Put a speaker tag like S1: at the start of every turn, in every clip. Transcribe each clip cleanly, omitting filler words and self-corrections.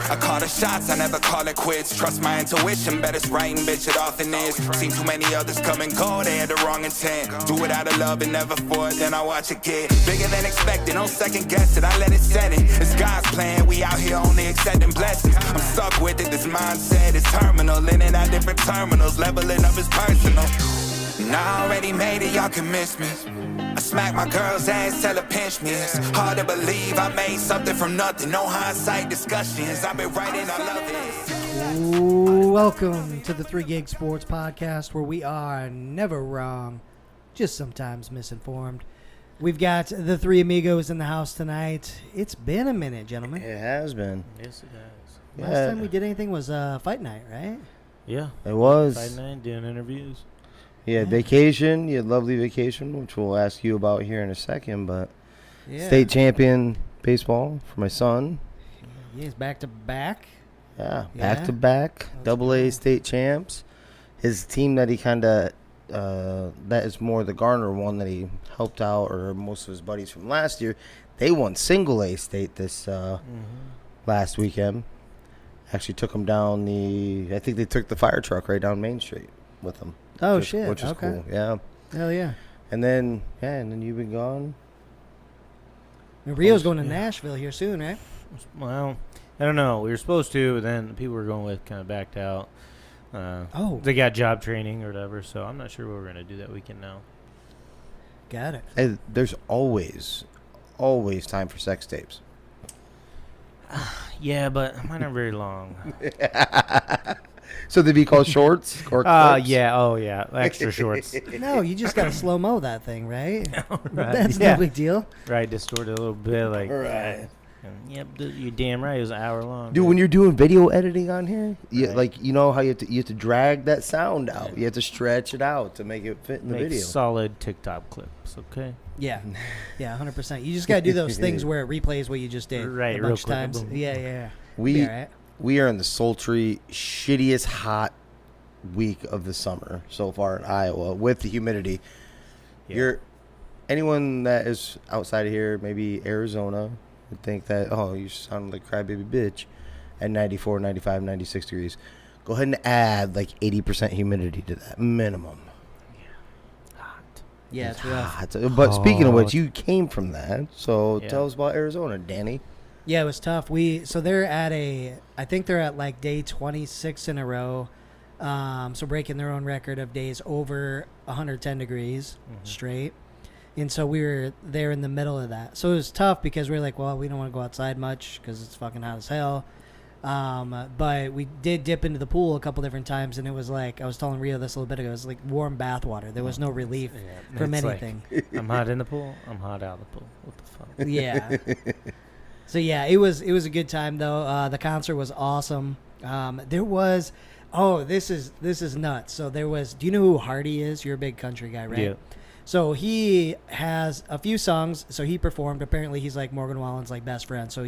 S1: I call the shots, I never call it quits. Trust my intuition, bet it's right and bitch, it often is. Seen too many others come and go, they had the wrong intent. Do it out of love and never for it, then I watch it get bigger than expected. Don't second guess it, I let it set it. It's God's plan, we out here only accepting blessings. I'm stuck with it, this mindset is terminal. In and out different terminals, leveling up is personal. And I already made it, y'all can miss me. I smack my girl's ass, tell her pinch me. It's hard to believe I made something from nothing. No hindsight discussions, I've been writing, I love it.
S2: Welcome to the 3 Gig Sports Podcast, where we are never wrong, just sometimes misinformed. We've got the 3 amigos in the house tonight. It's been a minute, gentlemen.
S3: It has been.
S4: Yes, it has.
S2: Last time we did anything was fight night, right?
S4: Yeah.
S3: It was.
S4: Fight night, doing interviews.
S3: You had vacation. You had lovely vacation, which we'll ask you about here in a second. But state champion baseball for my son.
S2: Yeah, he's back to back.
S3: Yeah, back to back. AA state champs. His team that he kind of, that is more the Garner one that he helped out, or most of his buddies from last year. They won single A state this last weekend. Actually took them down I think they took the fire truck right down Main Street with them.
S2: Oh, shit.
S3: Which is cool. Yeah.
S2: Hell yeah.
S3: And then you've been gone.
S2: And Rio's going to Nashville here soon, right?
S4: Well, I don't know. We were supposed to, but then the people we were going with kind of backed out. They got job training or whatever, so I'm not sure what we're going to do that weekend now.
S2: Got it.
S3: Hey, there's always time for sex tapes.
S4: Yeah, but mine are very long.
S3: So they'd be called shorts or clips?
S4: Yeah. Oh, yeah. Extra shorts.
S2: No, you just got to slow-mo that thing, right?
S4: Right.
S2: That's no big deal.
S4: Right, distort it a little bit. Like,
S3: right.
S4: Yep, you're damn right. It was an hour long.
S3: Dude, when you're doing video editing on here,
S4: right.
S3: like, you know how you have to drag that sound out. You have to stretch it out to make it fit in the video.
S4: Solid TikTok clips, okay?
S2: Yeah. Yeah, 100%. You just got to do those things where it replays what you just did
S4: right,
S2: a bunch of times.
S4: Boom.
S2: Yeah.
S3: We are in the sultry, shittiest hot week of the summer so far in Iowa with the humidity.
S4: Yeah.
S3: Anyone that is outside of here, maybe Arizona, would think that, oh, you sound like a crybaby bitch at 94, 95, 96 degrees. Go ahead and add like 80% humidity to that minimum.
S4: Yeah. Hot.
S2: Yeah, it's rough.
S3: Hot. But speaking of which, you came from that, so tell us about Arizona, Danny.
S2: Yeah, it was tough. So they're I think they're at like day 26 in a row. So breaking their own record of days over 110 degrees straight. And so we were there in the middle of that. So it was tough because we were like, well, we don't want to go outside much because it's fucking hot as hell. But we did dip into the pool a couple different times, and it was like, I was telling Rio this a little bit ago, it was like warm bath water. There was no relief from anything.
S4: Like, I'm hot in the pool, I'm hot out of the pool. What the fuck?
S2: Yeah. So yeah, it was a good time though. The concert was awesome. There was, this is nuts. So there was, do you know who Hardy is? You're a big country guy, right?
S4: Yeah.
S2: So he has a few songs. So he performed. Apparently he's like Morgan Wallen's like best friend. So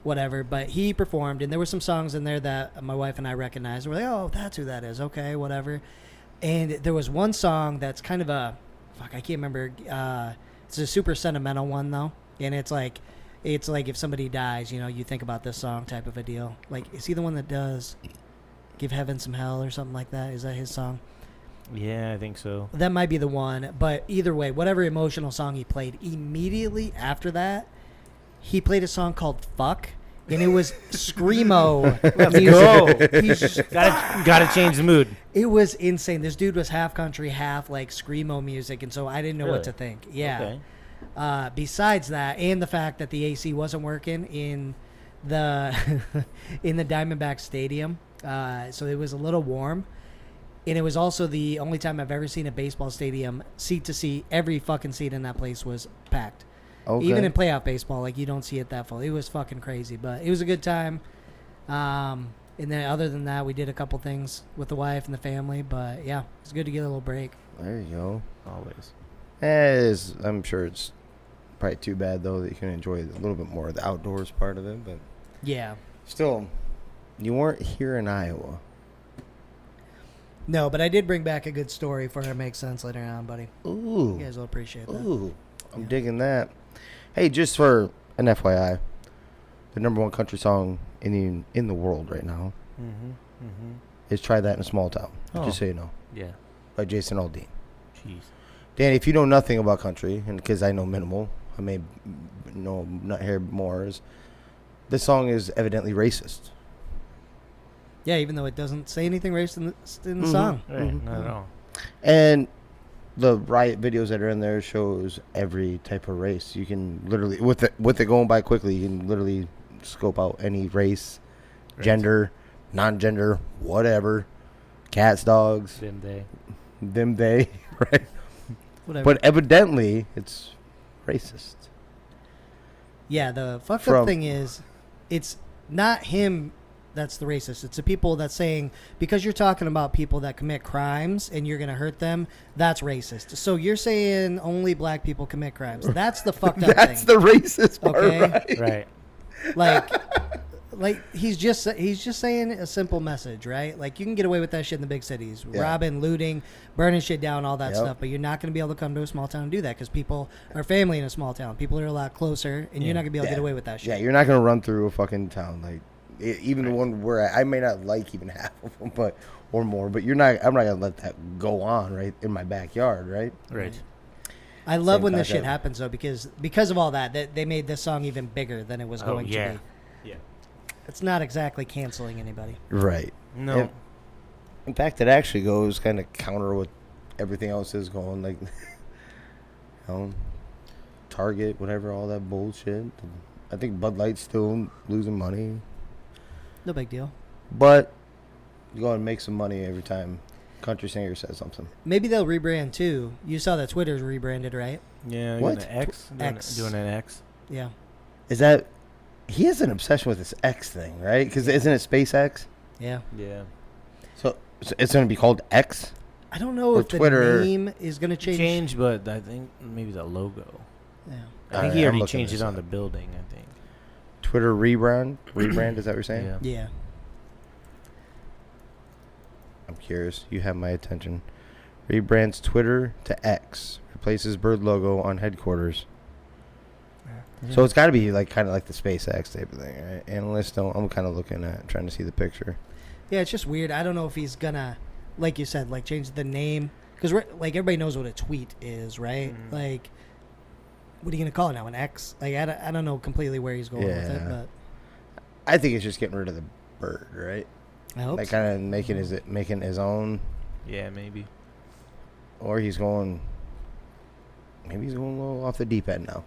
S2: whatever. But he performed, and there were some songs in there that my wife and I recognized. We're like, oh, that's who that is. Okay, whatever. And there was one song that's kind of I can't remember. It's a super sentimental one though, and it's like if somebody dies, you think about this song type of a deal. Like, is he the one that does "Give Heaven Some Hell" or something like that? Is that his song?
S4: Yeah, I think so.
S2: That might be the one. But either way, whatever emotional song he played, immediately after that, he played a song called "Fuck," and it was screamo.
S4: Let's go. He's just, gotta change the mood.
S2: It was insane. This dude was half country, half like screamo music, and so I didn't know what to think. Yeah. Okay. Besides that, and the fact that the AC wasn't working in the in the Diamondback Stadium, so it was a little warm. And it was also the only time I've ever seen a baseball stadium seat to seat. Every fucking seat in that place was packed. Okay. Even in playoff baseball, like, you don't see it that full. It was fucking crazy, but it was a good time. And then other than that, we did a couple things with the wife and the family. But yeah, it's good to get a little break.
S3: There you go.
S4: Always.
S3: I'm sure it's probably too bad though that you can enjoy a little bit more of the outdoors part of it. But
S2: yeah,
S3: still, you weren't here in Iowa.
S2: No, but I did bring back a good story for It Makes Sense later on, buddy.
S3: Ooh.
S2: You guys will appreciate that.
S3: Ooh. I'm digging that. Hey, just for an FYI, the number one country song in the world right now is "Try That in a Small Town." Just so you know.
S4: Yeah.
S3: By Jason Aldean.
S4: Jeez.
S3: Danny, if you know nothing about country, and because I know minimal, I may know not hear more, is this song is evidently racist.
S2: Yeah, even though it doesn't say anything racist in the song.
S4: Right, not at all.
S3: And the riot videos that are in there shows every type of race. You can literally, with it going by quickly, you can literally scope out any race, gender, non-gender, whatever, cats, dogs, them they, right?
S2: Whatever.
S3: But evidently, it's racist.
S2: Yeah, the fucked up thing is, it's not him that's the racist. It's the people that's saying, because you're talking about people that commit crimes and you're going to hurt them, that's racist. So you're saying only black people commit crimes. That's the fucked up
S3: That's
S2: thing.
S3: the racist part,
S2: Okay?
S4: Right.
S2: Like he's just saying a simple message, right? Like, you can get away with that shit in the big cities, robbing, looting, burning shit down, all that stuff. But you're not going to be able to come to a small town and do that because people are family in a small town. People are a lot closer, and you're not going to be able to get away with that shit.
S3: Yeah, you're not going to run through a fucking town like even the one where I may not like even half of them, but or more. But I'm not going to let that go on right in my backyard, right?
S4: Right.
S2: I love when this shit happens though, because of all that they made this song even bigger than it was going to be.
S4: Yeah.
S2: It's not exactly canceling anybody.
S3: Right.
S4: No.
S3: In fact, it actually goes kind of counter what everything else is going, like, Target, whatever, all that bullshit. I think Bud Light's still losing money.
S2: No big deal.
S3: But you go and make some money every time country singer says something.
S2: Maybe they'll rebrand too. You saw that Twitter's rebranded, right?
S4: Yeah.
S3: What?
S4: Doing an X? Doing an X?
S2: Yeah.
S3: Is that... He has an obsession with this X thing, right? Because isn't it SpaceX?
S2: Yeah.
S4: Yeah.
S3: So it's going to be called X?
S2: I don't know if
S3: Twitter,
S2: the name is going to change.
S4: But I think maybe the logo.
S2: Yeah.
S4: I think he already changed it on the building, I think.
S3: Twitter rebrand? Rebrand, is that what you're saying?
S2: Yeah.
S3: I'm curious. You have my attention. Rebrands Twitter to X. Replaces bird logo on headquarters. Yeah. So it's got to be like kind of like the SpaceX type of thing, right? Analysts don't. I'm kind of looking at trying to see the picture.
S2: Yeah, it's just weird. I don't know if he's gonna, like you said, like change the name because like everybody knows what a tweet is, right? Mm-hmm. Like, what are you gonna call it now? An X? Like I don't know completely where he's going with it, but
S3: I think it's just getting rid of the bird, right?
S2: I hope
S3: like
S2: so.
S3: kind of making his own.
S4: Yeah, maybe.
S3: Or he's going. Maybe he's going a little off the deep end now.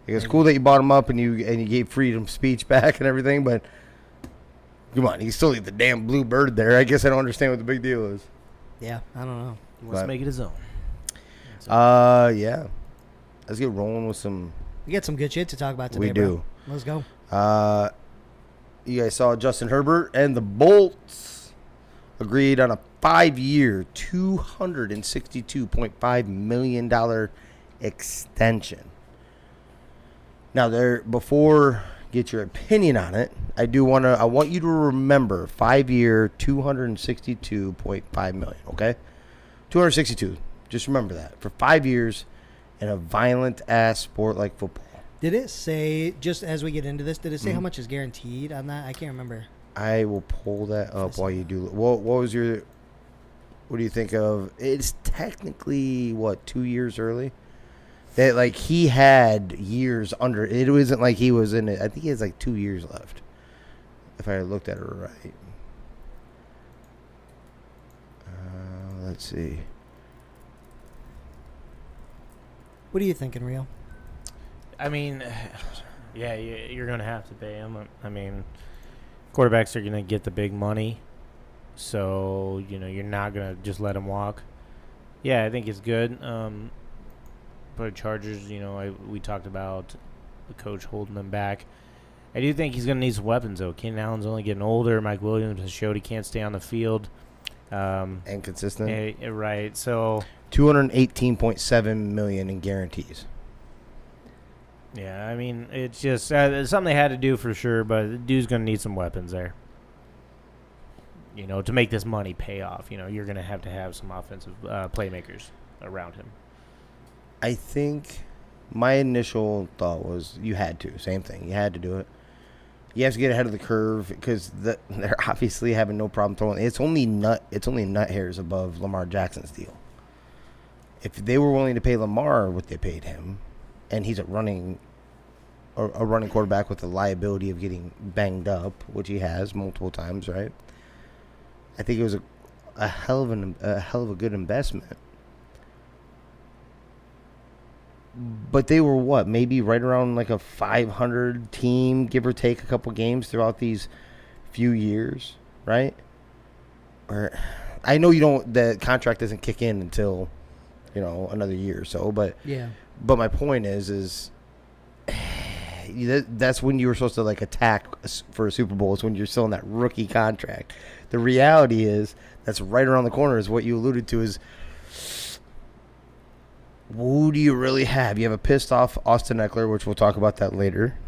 S3: Like, it's cool that you bought him up and you gave freedom speech back and everything, but come on, you still leave the damn blue bird there. I guess I don't understand what the big deal is.
S2: Yeah, I don't know.
S4: Let's make it his own.
S3: Yeah. Let's get rolling with some.
S2: We got some good shit to talk about today.
S3: We do.
S2: Bro. Let's go.
S3: You guys saw Justin Herbert and the Bolts agreed on a 5-year, $262.5 million extension. Now, before get your opinion on it, I want you to remember 5-year, $262.5 million. Okay, 262. Just remember that for 5 years in a violent ass sport like football.
S2: Did it say, just as we get into this, did it say how much is guaranteed on that? I can't remember.
S3: I will pull that up while you do. What do you think of? It's technically 2 years early. That like he had years under. It wasn't like he was in it. I think he has like 2 years left. If I looked at it right. Let's see.
S2: What are you thinking, Rio?
S4: I mean, yeah, you're going to have to pay him. I mean, quarterbacks are going to get the big money. So, you're not going to just let him walk. Yeah, I think it's good. But Chargers, we talked about the coach holding them back. I do think he's going to need some weapons, though. Keenan Allen's only getting older. Mike Williams has showed he can't stay on the field.
S3: And consistent.
S4: Right, so
S3: $218.7 million in guarantees.
S4: Yeah, I mean, it's just something they had to do for sure, but the dude's going to need some weapons there. To make this money pay off, you're going to have some offensive playmakers around him.
S3: I think my initial thought was you had to. Same thing. You had to do it. You have to get ahead of the curve because they're obviously having no problem throwing. It's only nut hairs above Lamar Jackson's deal. If they were willing to pay Lamar what they paid him, and he's a running quarterback with the liability of getting banged up, which he has multiple times, right? I think it was a hell of a good investment. But they were what? Maybe right around like a 500 team, give or take a couple games throughout these few years, right? Or I know the contract doesn't kick in until, another year or so, but
S2: yeah.
S3: But my point is that's when you were supposed to like attack for a Super Bowl. Is when you're still in that rookie contract. The reality is that's right around the corner. Is what you alluded to. Is who do you really have? You have a pissed off Austin Eckler, which we'll talk about that later.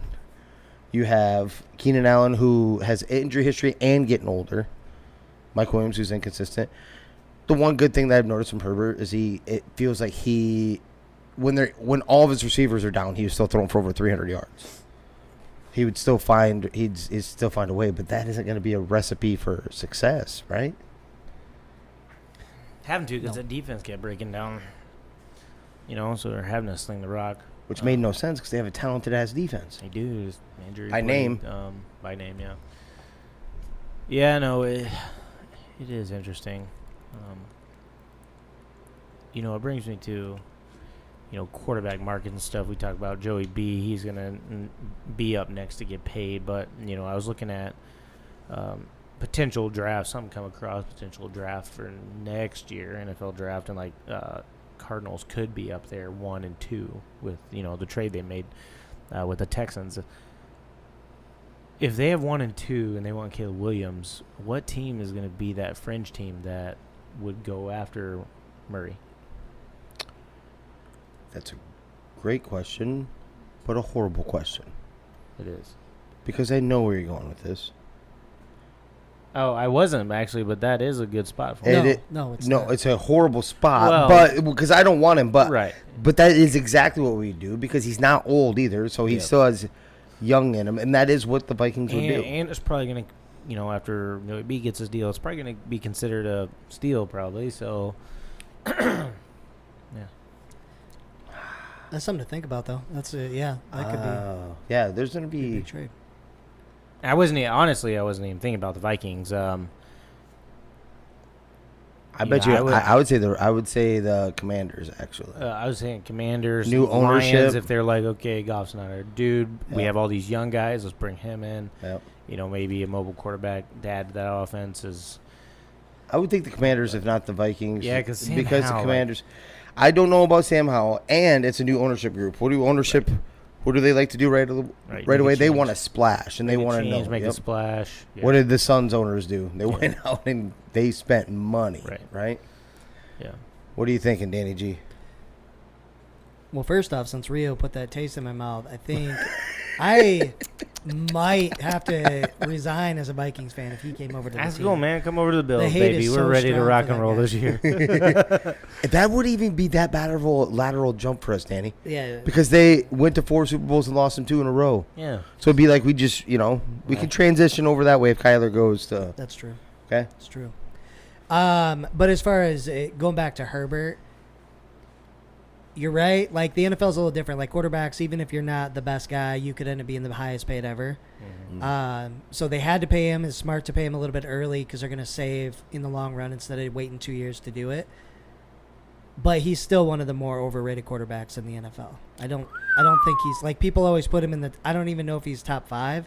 S3: You have Keenan Allen, who has injury history and getting older. Mike Williams, who's inconsistent. The one good thing that I've noticed from Herbert is it feels like when all of his receivers are down, he was still throwing for over 300 yards. He'd still find a way, but that isn't going to be a recipe for success, right?
S4: Having to, because the defense kept breaking down. So they're having to sling the rock.
S3: Which made no sense because they have a talented-ass defense.
S4: They do. Injury
S3: By name.
S4: By name, yeah. Yeah, no, it is interesting. It brings me to, quarterback market and stuff. We talk about Joey B. He's going to be up next to get paid. But, I was looking at potential draft. Something come across potential draft for next year, NFL draft, and Cardinals could be up there 1 and 2 with the trade they made with the Texans. If they have 1 and 2 and they want Caleb Williams, what team is going to be that fringe team that would go after Murray?
S3: That's a great question, but a horrible question.
S4: It is.
S3: Because I know where you're going with this.
S4: Oh, I wasn't actually, but that is a good spot for him.
S2: It's not.
S3: It's a horrible spot, but because I don't want him, but
S4: right.
S3: But that is exactly what we do because he's not old either, so he still has young in him, and that is what the Vikings would do.
S4: And it's probably going to, after B gets his deal, it's probably going to be considered a steal, probably. So, yeah,
S2: that's something to think about, though. That could be.
S3: Yeah, there's going to be
S2: a big trade.
S4: I wasn't even thinking about the Vikings.
S3: I bet you. I would say the Commanders actually.
S4: I was saying Commanders,
S3: new ownership.
S4: Lions, if they're like, okay, Goff's not our dude. Yep. We have all these young guys. Let's bring him in.
S3: Yep.
S4: Maybe a mobile quarterback to add to that offense is.
S3: I would think the Commanders, if not the Vikings.
S4: Yeah, because
S3: the Commanders. I don't know about Sam Howell, and it's a new ownership group. What do they like to do right away? They want to splash, and they want to know.
S4: Make a splash.
S3: Yeah. What did the Suns owners do? They went out and they spent money, right?
S4: Yeah.
S3: What are you thinking, Danny G?
S2: Well, first off, since Rio put that taste in my mouth, I think I might have to resign as a Vikings fan if he came over to the team.
S4: Go, man. Come over to the Bills, baby. We're ready to rock and roll this year.
S3: That wouldn't even be that bad of a lateral jump for us, Danny.
S2: Yeah.
S3: Because they went to 4 Super Bowls and lost them 2 in a row.
S4: Yeah.
S3: So it'd be like we just, we can transition over that way if Kyler goes to.
S2: That's true.
S3: Okay?
S2: That's true. But as far as going back to Herbert, you're right. Like, the NFL's a little different. Like, quarterbacks, even if you're not the best guy, you could end up being the highest paid ever. Mm-hmm. So they had to pay him. It's smart to pay him a little bit early because they're going to save in the long run instead of waiting 2 years to do it. But he's still one of the more overrated quarterbacks in the NFL. I don't think he's, like, people always put him in the, I don't even know if he's top 5.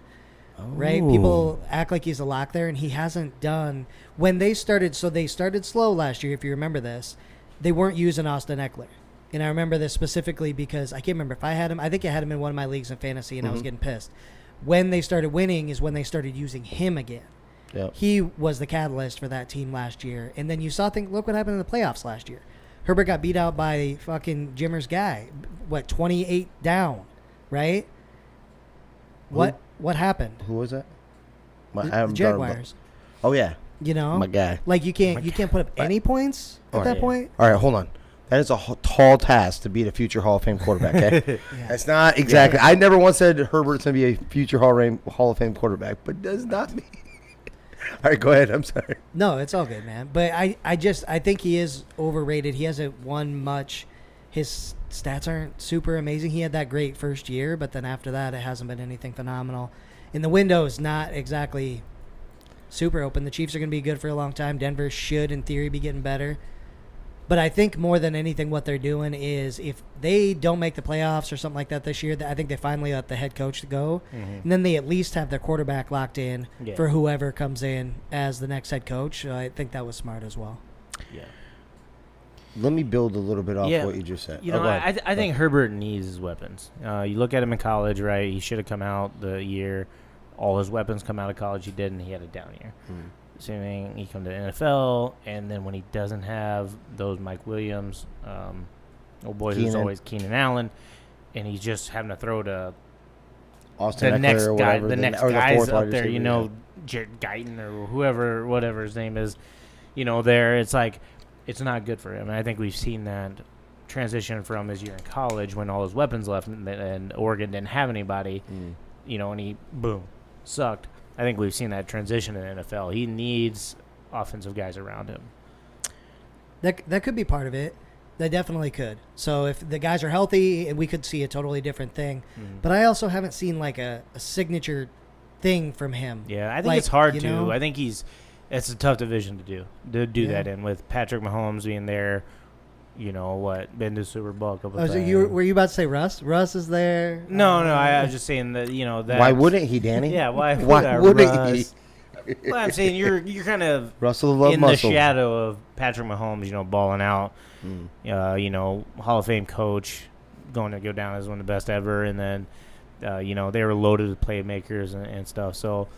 S2: Right? People act like he's a lock there, and he hasn't done. When they started slow last year, if you remember this. They weren't using Austin Eckler. And I remember this specifically because I can't remember if I had him. I think I had him in one of my leagues in fantasy, and I was getting pissed. When they started winning is when they started using him again.
S3: Yep.
S2: He was the catalyst for that team last year. And then you saw look what happened in the playoffs last year. Herbert got beat out by fucking Jimmer's guy. 28 down, right? What happened?
S3: Who was that?
S2: The Jaguars.
S3: Oh, yeah.
S2: My
S3: guy.
S2: Like, you can't put up any points at that point.
S3: All right, hold on. That is a tall task to beat a future Hall of Fame quarterback. Okay? That's not exactly. I never once said Herbert's going to be a future Hall of Fame quarterback, but does not mean. All right, go ahead. I'm sorry.
S2: No, it's all good, man. But I think he is overrated. He hasn't won much. His stats aren't super amazing. He had that great first year, but then after that, it hasn't been anything phenomenal. And the window is not exactly super open. The Chiefs are going to be good for a long time. Denver should, in theory, be getting better. But I think more than anything what they're doing is if they don't make the playoffs or something like that this year, I think they finally let the head coach go. Mm-hmm. And then they at least have their quarterback locked in for whoever comes in as the next head coach. So I think that was smart as well.
S4: Yeah.
S3: Let me build a little bit off what you just said.
S4: I think Herbert needs his weapons. You look at him in college, right? He should have come out the year. All his weapons come out of college. He didn't. He had a down year. Mm. Same thing, he comes to the NFL, and then when he doesn't have those Mike Williams, who's always Keenan Allen, and he's just having to throw to
S3: Austin
S4: the next
S3: or
S4: guy,
S3: whatever,
S4: the next guys up there, Jared Guyton or whatever his name is, there, it's like, it's not good for him. And I think we've seen that transition from his year in college when all his weapons left and Oregon didn't have anybody, and he, boom, sucked. I think we've seen that transition in the NFL. He needs offensive guys around him.
S2: That could be part of it. That definitely could. So if the guys are healthy, we could see a totally different thing. Mm-hmm. But I also haven't seen like a signature thing from him.
S4: Yeah, I think it's hard to. I think it's a tough division to do that in with Patrick Mahomes being there. Been to Super Bowl a couple times.
S2: So were you about to say Russ? Russ is there?
S4: No, I was just saying that, that.
S3: Why wouldn't he, Danny?
S4: Yeah, why
S3: wouldn't
S4: Russ? He? Well, I'm saying you're kind of
S3: Russell
S4: in the shadow of Patrick Mahomes, balling out, Hall of Fame coach, going to go down as one of the best ever, and then, they were loaded with playmakers and stuff. So,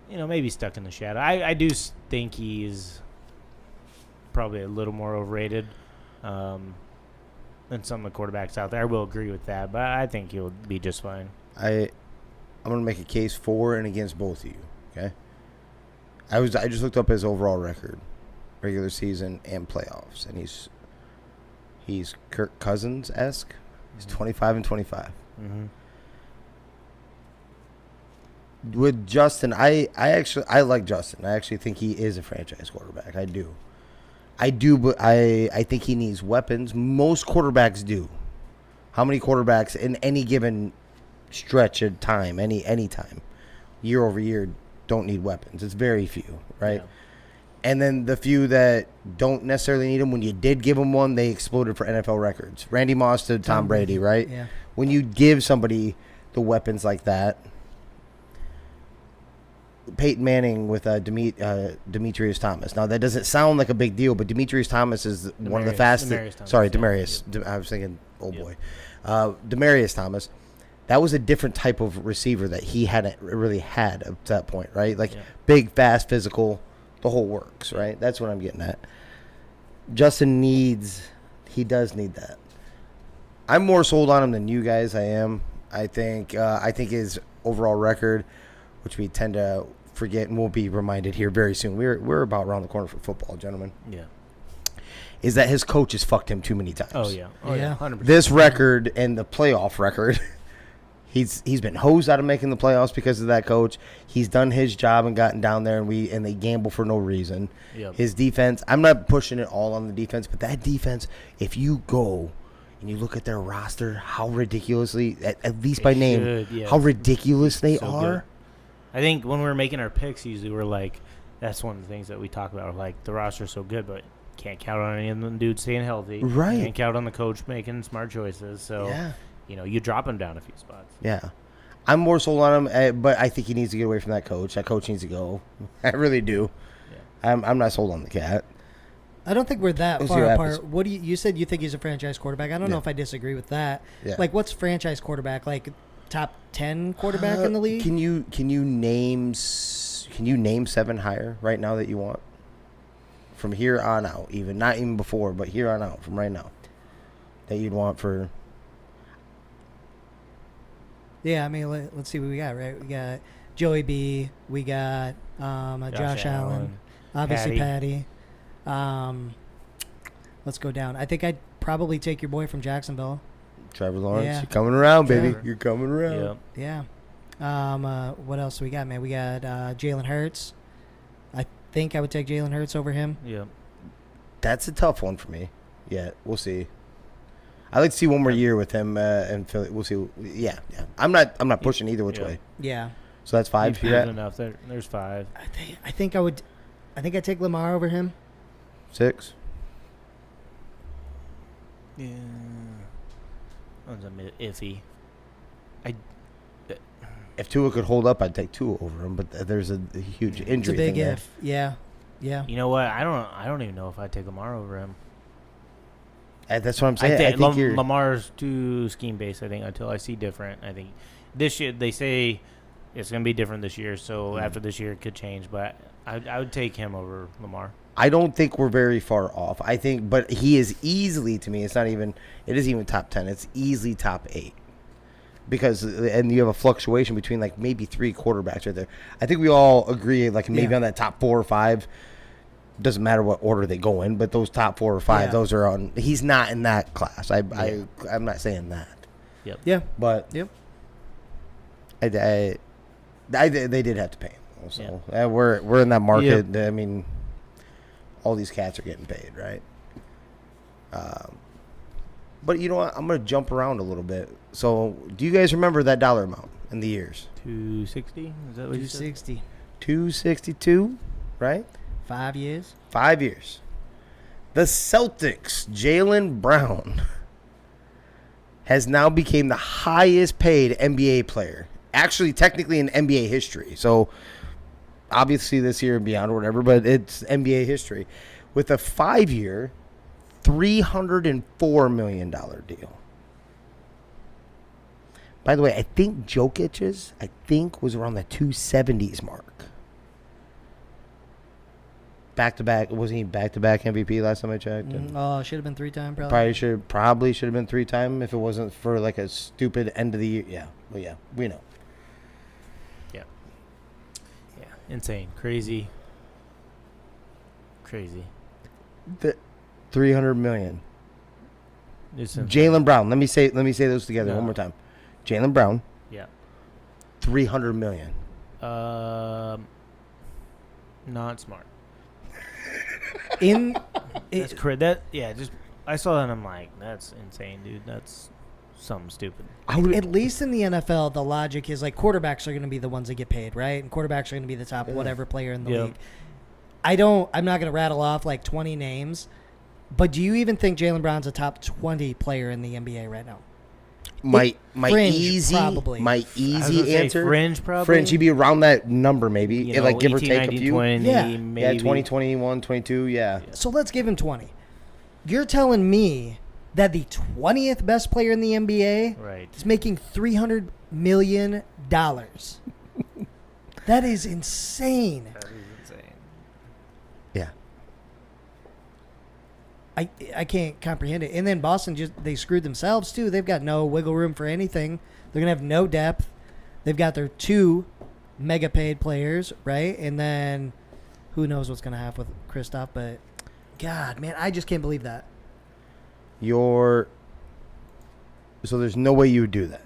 S4: maybe stuck in the shadow. I do think he's probably a little more overrated than some of the quarterbacks out there. I will agree with that, but I think he'll be just fine.
S3: I'm going to make a case for and against both of you, okay? I just looked up his overall record, regular season and playoffs, and he's Kirk Cousins-esque. He's 25-25. Mm-hmm. With Justin, I like Justin. I actually think he is a franchise quarterback. I do, but I think he needs weapons. Most quarterbacks do. How many quarterbacks in any given stretch of time, any time, year over year, don't need weapons? It's very few, right? Yeah. And then the few that don't necessarily need them, when you did give them one, they exploded for NFL records. Randy Moss to Tom Brady, right?
S2: Yeah.
S3: When you give somebody the weapons like that, Peyton Manning with Demetrius Thomas. Now, that doesn't sound like a big deal, but Demetrius Thomas is one of the fastest. Demarius. I was thinking, boy. Demaryius Thomas. That was a different type of receiver that he hadn't really had up to that point, right? Big, fast, physical, the whole works, right? That's what I'm getting at. Justin does need that. I'm more sold on him than you guys. I am. I think his overall record, which we tend to forget and won't be reminded here very soon. We're about around the corner for football, gentlemen.
S4: Yeah.
S3: Is that his coach has fucked him too many times.
S4: Oh, yeah. 100%.
S3: This record and the playoff record, he's been hosed out of making the playoffs because of that coach. He's done his job and gotten down there, and they gamble for no reason.
S4: Yep.
S3: His defense, I'm not pushing it all on the defense, but that defense, if you go and you look at their roster, how ridiculously, at least by name, how ridiculous they are. Good.
S4: I think when we're making our picks, usually we're like, that's one of the things that we talk about. Like, the roster's so good, but can't count on any of them dudes staying healthy.
S3: Right.
S4: Can't count on the coach making smart choices. So, you drop him down a few spots.
S3: Yeah. I'm more sold on him, but I think he needs to get away from that coach. That coach needs to go. I really do. Yeah. I'm not sold on the cat.
S2: I don't think we're that far apart. What do you said you think he's a franchise quarterback? I don't know if I disagree with that. Yeah. Like, what's franchise quarterback? Like, top 10 quarterback in the league?
S3: Can you name 7 higher right now that you want? From here on out, not even before, but here on out, from right now, that you'd want for.
S2: Yeah, I mean, let's see what we got. Right, we got Joey B. We got Josh Allen. Obviously Patty. Let's go down. I think I'd probably take your boy from Jacksonville.
S3: Trevor Lawrence,
S2: Yeah.
S3: you're coming around, baby.
S2: Trevor.
S3: You're coming around.
S4: Yep.
S2: Yeah. What else do we got, man? We got Jalen Hurts. I think I would take Jalen Hurts over him.
S4: Yep.
S3: That's a tough one for me. Yeah, we'll see. I'd like to see one more year with him and Philly. We'll see. Yeah. I'm not pushing either which way.
S2: Yeah.
S3: So that's 5.
S4: You've had enough. There's 5.
S2: I think I'd take Lamar over him.
S3: 6.
S4: Yeah. That was a bit iffy.
S3: If Tua could hold up, I'd take Tua over him. But there's a huge injury.
S2: It's a big
S3: thing
S2: if. Yeah. Yeah.
S4: You know what? I don't even know if I'd take Lamar over him.
S3: That's what I'm saying.
S4: I think Lamar's too scheme based. I think until I see different. I think this year they say it's going to be different this year. So after this year, it could change. But I would take him over Lamar.
S3: I don't think we're very far off. I think, but he is easily, to me, it's not even, it isn't even top 10. It's easily top 8. Because, and you have a fluctuation between like maybe 3 quarterbacks right there. I think we all agree, like maybe on that top 4 or 5, doesn't matter what order they go in, but those top 4 or 5, those are on, he's not in that class. I'm not saying that.
S4: Yep.
S2: Yeah.
S3: But
S2: yep.
S3: They did have to pay him. So we're in that market. Yep. I mean, all these cats are getting paid, right? But you know what? I'm going to jump around a little bit. So, do you guys remember that dollar amount in the years?
S4: 260? Is that what you said?
S2: 260.
S3: 262, right?
S2: 5 years.
S3: 5 years. The Celtics, Jaylen Brown, has now become the highest paid NBA player. Actually, technically in NBA history. So, obviously this year and beyond or whatever, but it's NBA history. With a 5-year, $304 million deal. By the way, I think Jokic's, was around the 270s mark. Back-to-back, wasn't he back-to-back MVP last time I checked?
S2: Should have been 3-time probably.
S3: Probably should have been 3-time if it wasn't for like a stupid end of the year. Yeah, well, yeah, we know.
S4: Yeah. Insane. Crazy.
S3: The $300 million. Jaylen Brown. Let me say those together one more time. Jaylen Brown.
S4: Yeah.
S3: $300 million.
S4: Not smart.
S2: That's
S4: correct. I saw that and I'm like, that's insane, dude. That's something stupid.
S2: At least in the NFL, the logic is like quarterbacks are going to be the ones that get paid, right? And quarterbacks are going to be the top whatever player in the league. I'm not going to rattle off like 20 names, but do you even think Jaylen Brown's a top 20 player in the NBA right now?
S3: My
S2: fringe,
S3: easy
S2: probably.
S3: answer.
S4: Fringe, probably.
S3: Fringe, he'd be around that number maybe.
S4: You know,
S3: like give
S4: 18,
S3: or take
S4: 19,
S3: a few.
S4: 20, maybe.
S3: Yeah, 20, 21, 22, yeah.
S2: So let's give him 20. You're telling me that the 20th best player in the NBA is making $300 million. That is insane.
S3: Yeah.
S2: I can't comprehend it. And then Boston they screwed themselves too. They've got no wiggle room for anything. They're gonna have no depth. They've got their 2 mega paid players, right? And then who knows what's gonna happen with Kristaps? But God, man, I just can't believe that.
S3: So there's no way you would do that.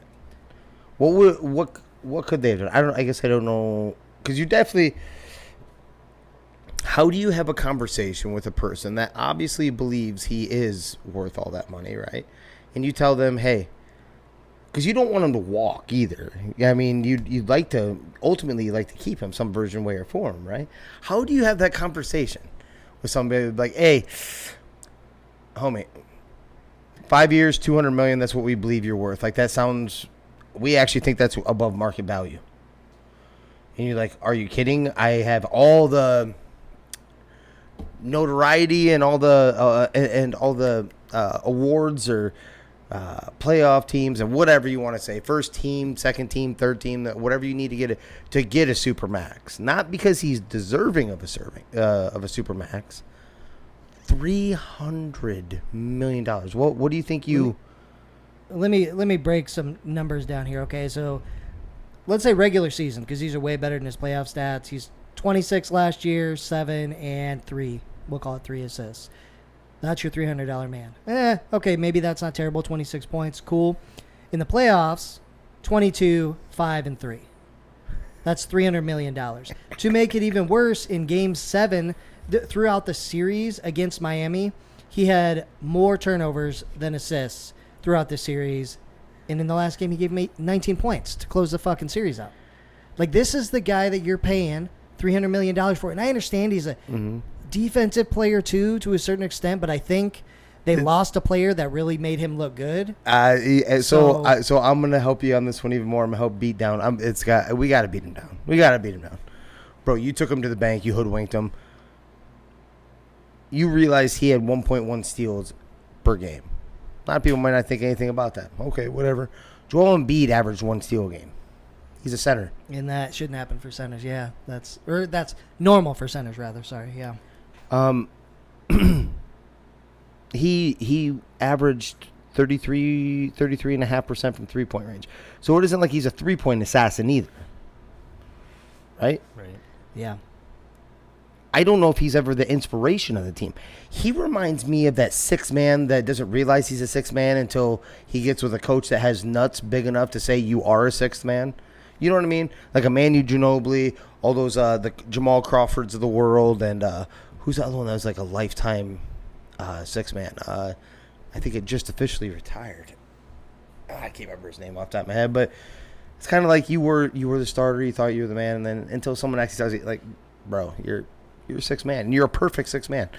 S3: What could they have done? I guess I don't know, because you definitely. How do you have a conversation with a person that obviously believes he is worth all that money, right? And you tell them, hey, because you don't want him to walk either. I mean, you'd like to keep him some version, way, or form, right? How do you have that conversation with somebody like, hey, homie, 5 years, $200 million, that's what we believe you're worth. Like, that sounds, we actually think that's above market value. And you're like, are you kidding? I have all the notoriety and all the awards or playoff teams and whatever you want to say, first team, second team, third team, whatever you need to get a supermax. Not because he's deserving of a supermax. $300 million. What do you think you?
S2: Let me break some numbers down here. Okay, so let's say regular season, because these are way better than his playoff stats. He's 26 last year, 7 and 3. We'll call it 3 assists. That's your $300 man. Okay, maybe that's not terrible. 26 points, cool. In the playoffs, 22, 5, and 3. That's $300 million. To make it even worse, in Game 7, throughout the series against Miami, he had more turnovers than assists throughout the series. And in the last game, he gave me 19 points to close the fucking series out. Like, this is the guy that you're paying $300 million for. And I understand he's a defensive player, too, to a certain extent, but I think they lost a player that really made him look good.
S3: So I'm gonna help you on this one even more. I'm gonna help beat down. We gotta beat him down. We gotta beat him down, bro. You took him to the bank. You hoodwinked him. You realize he had 1.1 steals per game. A lot of people might not think anything about that. Okay, whatever. Joel Embiid averaged 1 steal a game. He's a center,
S2: and that shouldn't happen for centers. Yeah, that's normal for centers, rather. Sorry. Yeah. He averaged 33.5% from 3-point range. So it isn't like he's a 3-point assassin either. Right?
S4: Right.
S2: Yeah.
S3: I don't know if he's ever the inspiration of the team. He reminds me of that 6th man that doesn't realize he's a 6th man until he gets with a coach that has nuts big enough to say you are a 6th man. You know what I mean? Like a Manu Ginobili, all those the Jamal Crawfords of the world, and who's the other one that was like a lifetime 6th man? I think it just officially retired. I can't remember his name off the top of my head, but it's kind of like you were the starter, you thought you were the man, and then until someone actually tells you, like, bro, you're a 6th man, and you're a perfect 6th man.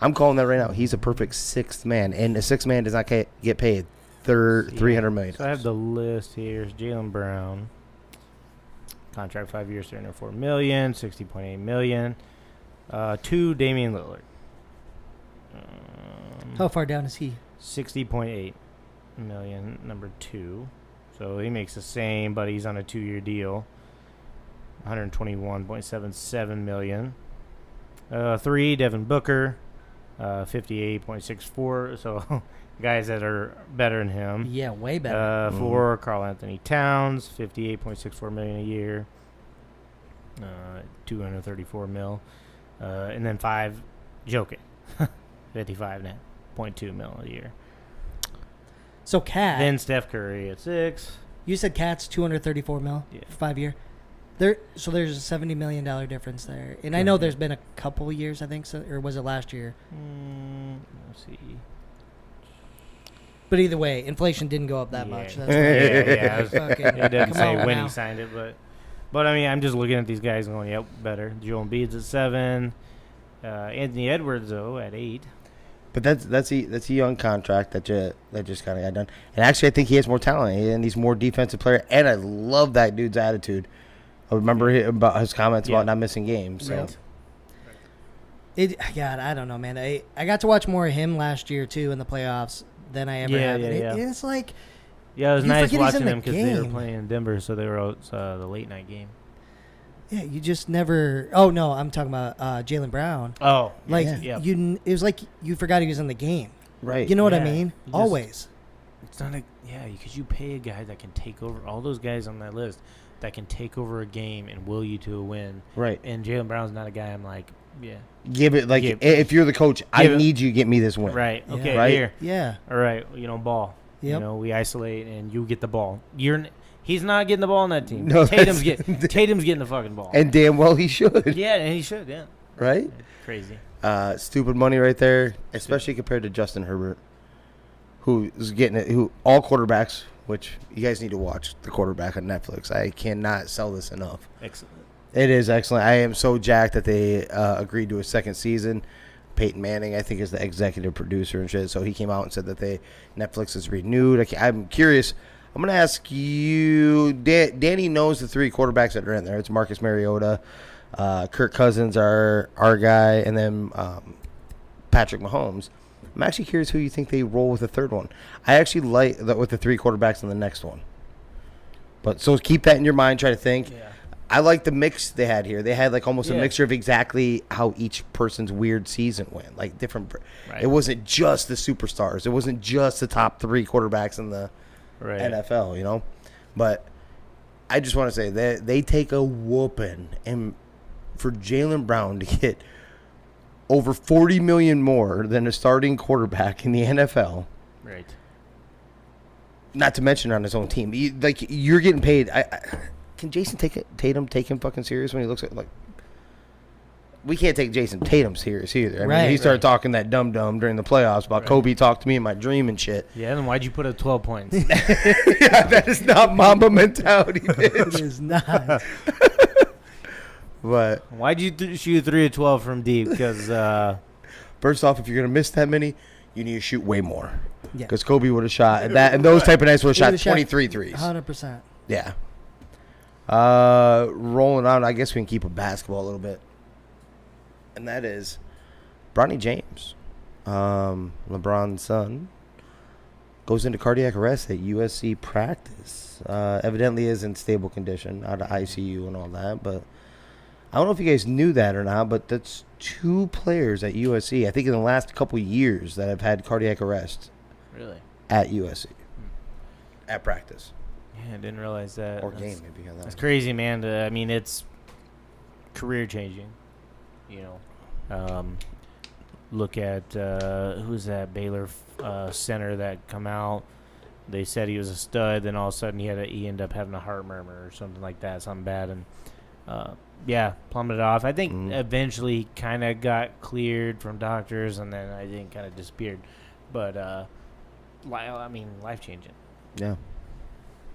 S3: I'm calling that right now. He's a perfect 6th man, and a 6th man does not get paid $300 million.
S4: So I have the list here. Jaylen Brown, contract 5 years, $304 million, $60.8 million. 2, Damian Lillard.
S2: How far down is he?
S4: $60.8 million, number 2. So he makes the same, but he's on a 2-year deal. $121.77 million. 3, Devin Booker, 58.64. So guys that are better than him.
S2: Yeah, way better.
S4: 4, Karl Anthony Towns, $58.64 million a year. $234 mil. And then 5, Jokic, $55.2 mil a year.
S2: So Cat.
S4: Then Steph Curry at 6.
S2: You said Cat's $234 mil for 5 year. So there's a $70 million difference there, and I know there's been a couple years, I think, or was it last year?
S4: Let's see.
S2: But either way, inflation didn't go up that much. That's
S4: it doesn't say when he signed it, but I mean, I'm just looking at these guys and going, yep, better. Joel Embiid's at 7. Anthony Edwards though at 8.
S3: But that's a young contract that just kind of got done. And actually, I think he has more talent and he's more defensive player. And I love that dude's attitude. I remember about his comments about not missing games. So.
S2: Right. God, I don't know, man. I got to watch more of him last year too in the playoffs than I ever have. It's like,
S4: it was nice watching them because they were playing in Denver, so they were out the late night game.
S2: Yeah, you just never. Oh no, I'm talking about Jaylen Brown.
S4: Oh,
S2: like it was like you forgot he was in the game.
S3: Right.
S2: You know what I mean? Always.
S4: It's not because you pay a guy that can take over. All those guys on that list that can take over a game and will you to a win.
S3: Right.
S4: And Jaylen Brown's not a guy I'm like,
S3: give it if you're the coach, I need you to get me this win.
S4: Right. Okay.
S3: Right?
S4: Here.
S2: Yeah.
S4: All right. Ball.
S2: Yep.
S4: We isolate and you get the ball. He's not getting the ball on that team.
S3: No,
S4: Tatum's getting the fucking ball.
S3: And damn well he should.
S4: Yeah, and he should. Yeah.
S3: Right.
S4: Crazy.
S3: Stupid money right there, especially compared to Justin Herbert, who's getting it. Who all quarterbacks, which you guys need to watch the quarterback on Netflix. I cannot sell this enough.
S4: Excellent.
S3: It is excellent. I am so jacked that they agreed to a second season. Peyton Manning, I think, is the executive producer and shit. So he came out and said that Netflix is renewed. I'm curious. I'm going to ask you, Danny knows the 3 quarterbacks that are in there. It's Marcus Mariota, Kirk Cousins, our guy, and then Patrick Mahomes. I'm actually curious who you think they roll with the third one. I actually like that with the 3 quarterbacks in the next one. But so keep that in your mind. Try to think. Yeah. I like the mix they had here. They had like almost a mixture of exactly how each person's weird season went. Like different. Right. It wasn't just the superstars. It wasn't just the top 3 quarterbacks in the NFL, But I just want to say that they take a whooping. And for Jaylen Brown to get over $40 million more than a starting quarterback in the NFL.
S4: Right.
S3: Not to mention on his own team. You're getting paid. Can Jason Tatum take him fucking serious when he looks at like? We can't take Jason Tatum serious either. I mean, he started talking that dumb during the playoffs about Kobe talked to me in my dream and shit.
S4: Yeah, then why'd you put up 12 points?
S3: Yeah, that is not Mamba mentality, bitch.
S2: It is not.
S3: But
S4: why'd you shoot 3 of 12 from deep? Because
S3: first off, if you're gonna miss that many, you need to shoot way more.
S2: Yeah.
S3: Because Kobe would have shot and those type of nights would have shot 23 threes.
S2: 100%.
S3: Yeah. Rolling on, I guess we can keep with basketball a little bit. And that is Bronny James, LeBron's son, goes into cardiac arrest at USC practice. Evidently is in stable condition, out of ICU and all that. But I don't know if you guys knew that or not, but that's 2 players at USC, I think in the last couple years, that have had cardiac arrest.
S4: Really?
S3: At USC. At practice.
S4: Yeah, I didn't realize that.
S3: Or game, maybe.
S4: That's crazy, man. I mean, it's career-changing. You know, look at who's that Baylor center that come out. They said he was a stud, then all of a sudden he ended up having a heart murmur or something like that, something bad, and plummeted off. I think eventually he kind of got cleared from doctors, and then I think kind of disappeared. But I mean, life changing.
S3: Yeah.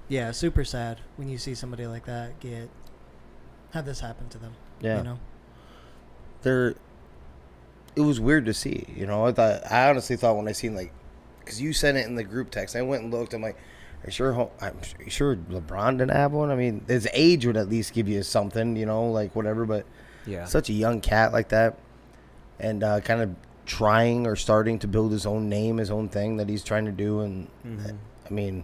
S2: Yeah, super sad when you see somebody like that have this happen to them.
S3: Yeah.
S2: You know.
S3: It was weird to see, you know. I honestly thought when I seen because you sent it in the group text, I went and looked. I'm like, are you sure LeBron didn't have one? I mean, his age would at least give you something, you know, like whatever. But
S4: yeah, such
S3: a young cat like that, and kind of trying or starting to build his own name, his own thing that he's trying to do. And I mean,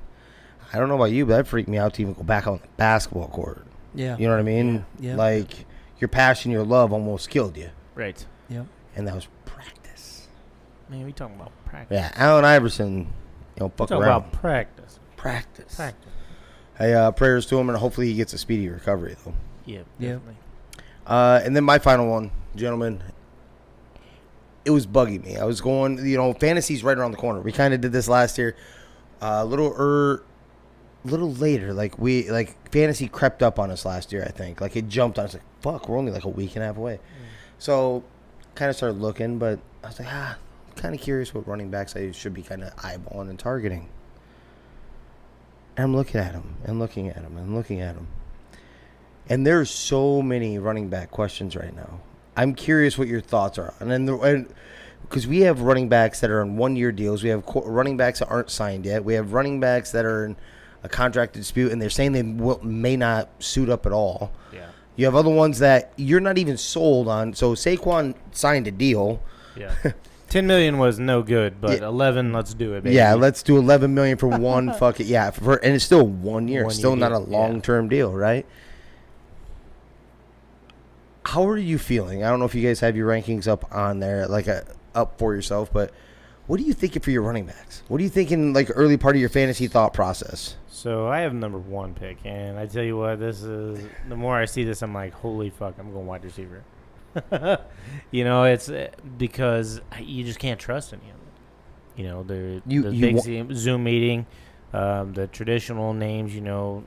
S3: I don't know about you, but that freaked me out to even go back on the basketball court.
S2: Yeah,
S3: you know what I mean?
S2: Yeah.
S3: Like. Your passion, your love almost killed you.
S4: Right.
S2: Yep.
S3: And that was practice.
S4: Man, we talking about practice.
S3: Yeah, Allen Iverson, fuck around.
S4: About practice.
S3: Practice. Hey, prayers to him, and hopefully he gets a speedy recovery, though.
S4: Yeah, definitely.
S3: And then my final one, gentlemen, it was bugging me. I was going, fantasy's right around the corner. We kind of did this last year. A little later, fantasy crept up on us last year, I think. Like, it jumped on us. Like, fuck, we're only like a week and a half away. So, kind of started looking, but I was like, I'm kind of curious what running backs I should be kind of eyeballing and targeting. And I'm looking at them, and looking at them, and looking at them. And there's so many running back questions right now. I'm curious what your thoughts are. Because we have running backs that are on 1-year deals. We have running backs that aren't signed yet. We have running backs that are in a contract dispute, and they're saying they may not suit up at all.
S4: Yeah.
S3: You have other ones that you're not even sold on. So Saquon signed a deal.
S4: Yeah. $10 million was no good, but 11, let's do it, baby.
S3: Yeah, let's do $11 million for one fucking and it's still 1 year. It's still not a long-term deal, right? How are you feeling? I don't know if you guys have your rankings up on there, up for yourself, but what are you thinking for your running backs? What are you thinking, early part of your fantasy thought process?
S4: So I have number 1 pick, and I tell you what, the more I see this, I'm like, holy fuck, I'm going wide receiver. It's because you just can't trust any of it. The big Zoom meeting, the traditional names, a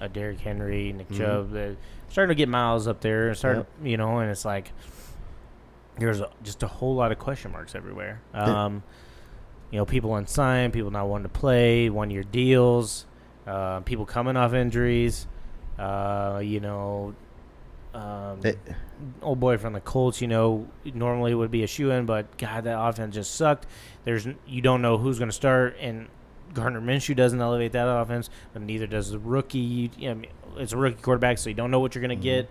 S4: Derrick Henry, Nick Chubb, they're starting to get miles up there, and and it's like there's just a whole lot of question marks everywhere. People unsigned, people not wanting to play, 1-year deals, people coming off injuries, old boy from the Colts, normally would be a shoo-in, but God, that offense just sucked. You don't know who's going to start, and Gardner Minshew doesn't elevate that offense, but neither does the rookie. It's a rookie quarterback, so you don't know what you're going to get.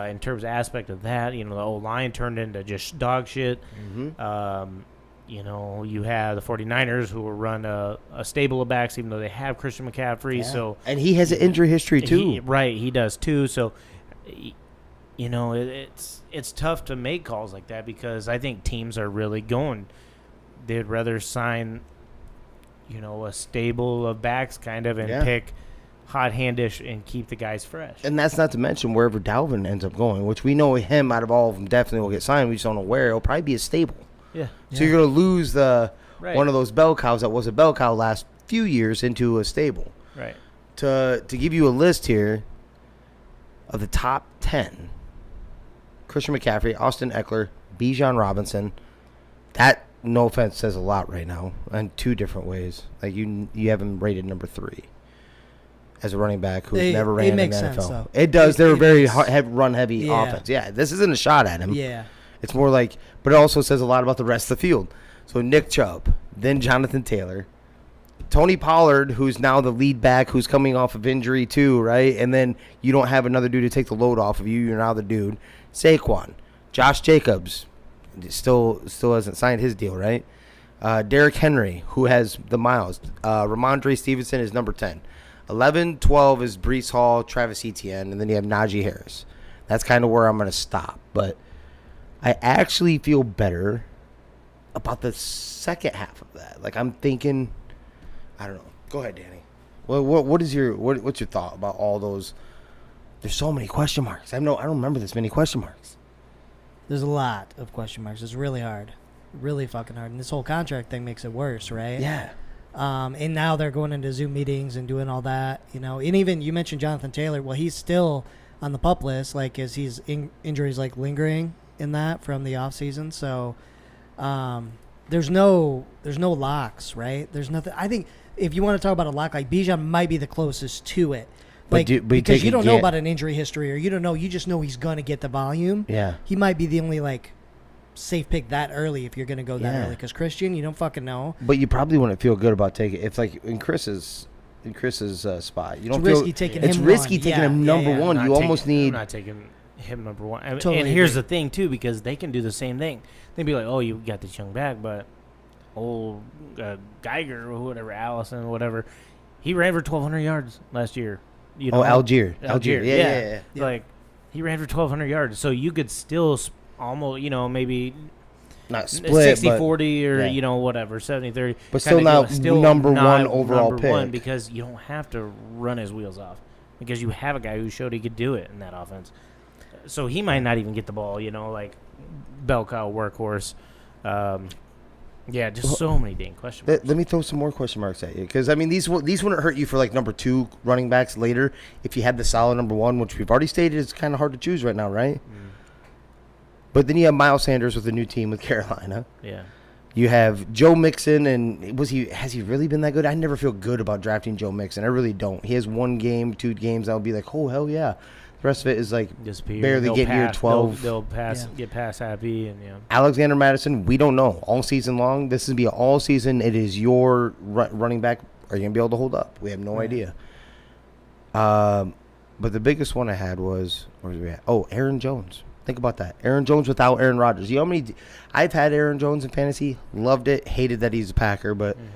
S4: In terms of aspect of that, the old line turned into just dog shit. You have the 49ers who will run a stable of backs, even though they have Christian McCaffrey.
S3: Yeah.
S4: So
S3: and he has an injury history too.
S4: He does too. So, it's tough to make calls like that because I think teams are really going. They'd rather sign, a stable of backs kind of and pick hot-handish and keep the guys fresh.
S3: And that's not to mention wherever Dalvin ends up going, which we know him out of all of them definitely will get signed. We just don't know where. It'll probably be a stable.
S4: Yeah.
S3: So you're going to lose one of those bell cows that was a bell cow last few years into a stable.
S4: Right.
S3: To give you a list here of the top 10, Christian McCaffrey, Austin Eckler, Bijan Robinson. That, no offense, says a lot right now in two different ways. Like you have him rated number 3 as a running back who's never ran in the NFL. Sense, though. It does. They're a very run-heavy offense. Yeah, this isn't a shot at him.
S2: Yeah.
S3: It's more like, but it also says a lot about the rest of the field. So Nick Chubb, then Jonathan Taylor, Tony Pollard, who's now the lead back, who's coming off of injury too, right? And then you don't have another dude to take the load off of you. You're now the dude. Saquon, Josh Jacobs, still hasn't signed his deal, right? Derrick Henry, who has the miles. Ramondre Stevenson is number 10. 11, 12 is Breece Hall, Travis Etienne, and then you have Najee Harris. That's kind of where I'm going to stop. But I actually feel better about the second half of that. Like, I'm thinking, I don't know. Go ahead, Danny. Well, what's your thought about all those? There's so many question marks. I don't remember this many question marks.
S2: There's a lot of question marks. It's really hard. Really fucking hard. And this whole contract thing makes it worse, right?
S3: Yeah.
S2: And now they're going into Zoom meetings and doing all that, you know. And even you mentioned Jonathan Taylor. Well, he's still on the PUP list, like, as he's injuries like lingering in that from the offseason. So there's no locks, right? There's nothing. I think if you want to talk about a lock, like Bijan might be the closest to it. Like, because you don't know about an injury history, or you don't know. You just know he's going to get the volume.
S3: Yeah.
S2: He might be the only, like, safe pick that early if you're going to go that early. Because Christian, you don't fucking know.
S3: But you probably wouldn't feel good about taking it. It's like in Chris's spot. You don't
S2: it's risky taking him.
S3: It's risky taking him number one. You almost need.
S4: I'm not taking him number one.
S2: Totally
S4: and here's the thing too, because they can do the same thing. They'd be like, "Oh, you got this young back," but old Geiger or whatever, Allison, whatever, he ran for 1,200 yards last year. You know,
S3: Algier.
S2: Yeah.
S4: Like, he ran for 1,200 yards, so you could still almost, you know, maybe
S3: not split
S4: 60-40 or you know, whatever, 70-30,
S3: but still not number one overall pick,
S4: because you don't have to run his wheels off, because you have a guy who showed he could do it in that offense. So he might not even get the ball, you know, like bell cow workhorse. Yeah, just so many dang question marks.
S3: Let me throw some more question marks at you, because I mean these wouldn't hurt you for like number 2 running backs later if you had the solid number 1, which we've already stated is kind of hard to choose right now, right? Mm. But then you have Miles Sanders with a new team with Carolina.
S4: Yeah.
S3: You have Joe Mixon, and has he really been that good? I never feel good about drafting Joe Mixon. I really don't. He has 1 game, 2 games that will be like, oh hell yeah. The rest of it is like barely getting year 12.
S4: They'll get pass happy, and
S3: Alexander Madison, we don't know. All season long, this is be all season. It is your running back. Are you gonna be able to hold up? We have no idea. But the biggest one I had was, where was we at? Oh, Aaron Jones. Think about that. Aaron Jones without Aaron Rodgers. You know how many? I've had Aaron Jones in fantasy. Loved it. Hated that he's a Packer, but. Mm-hmm.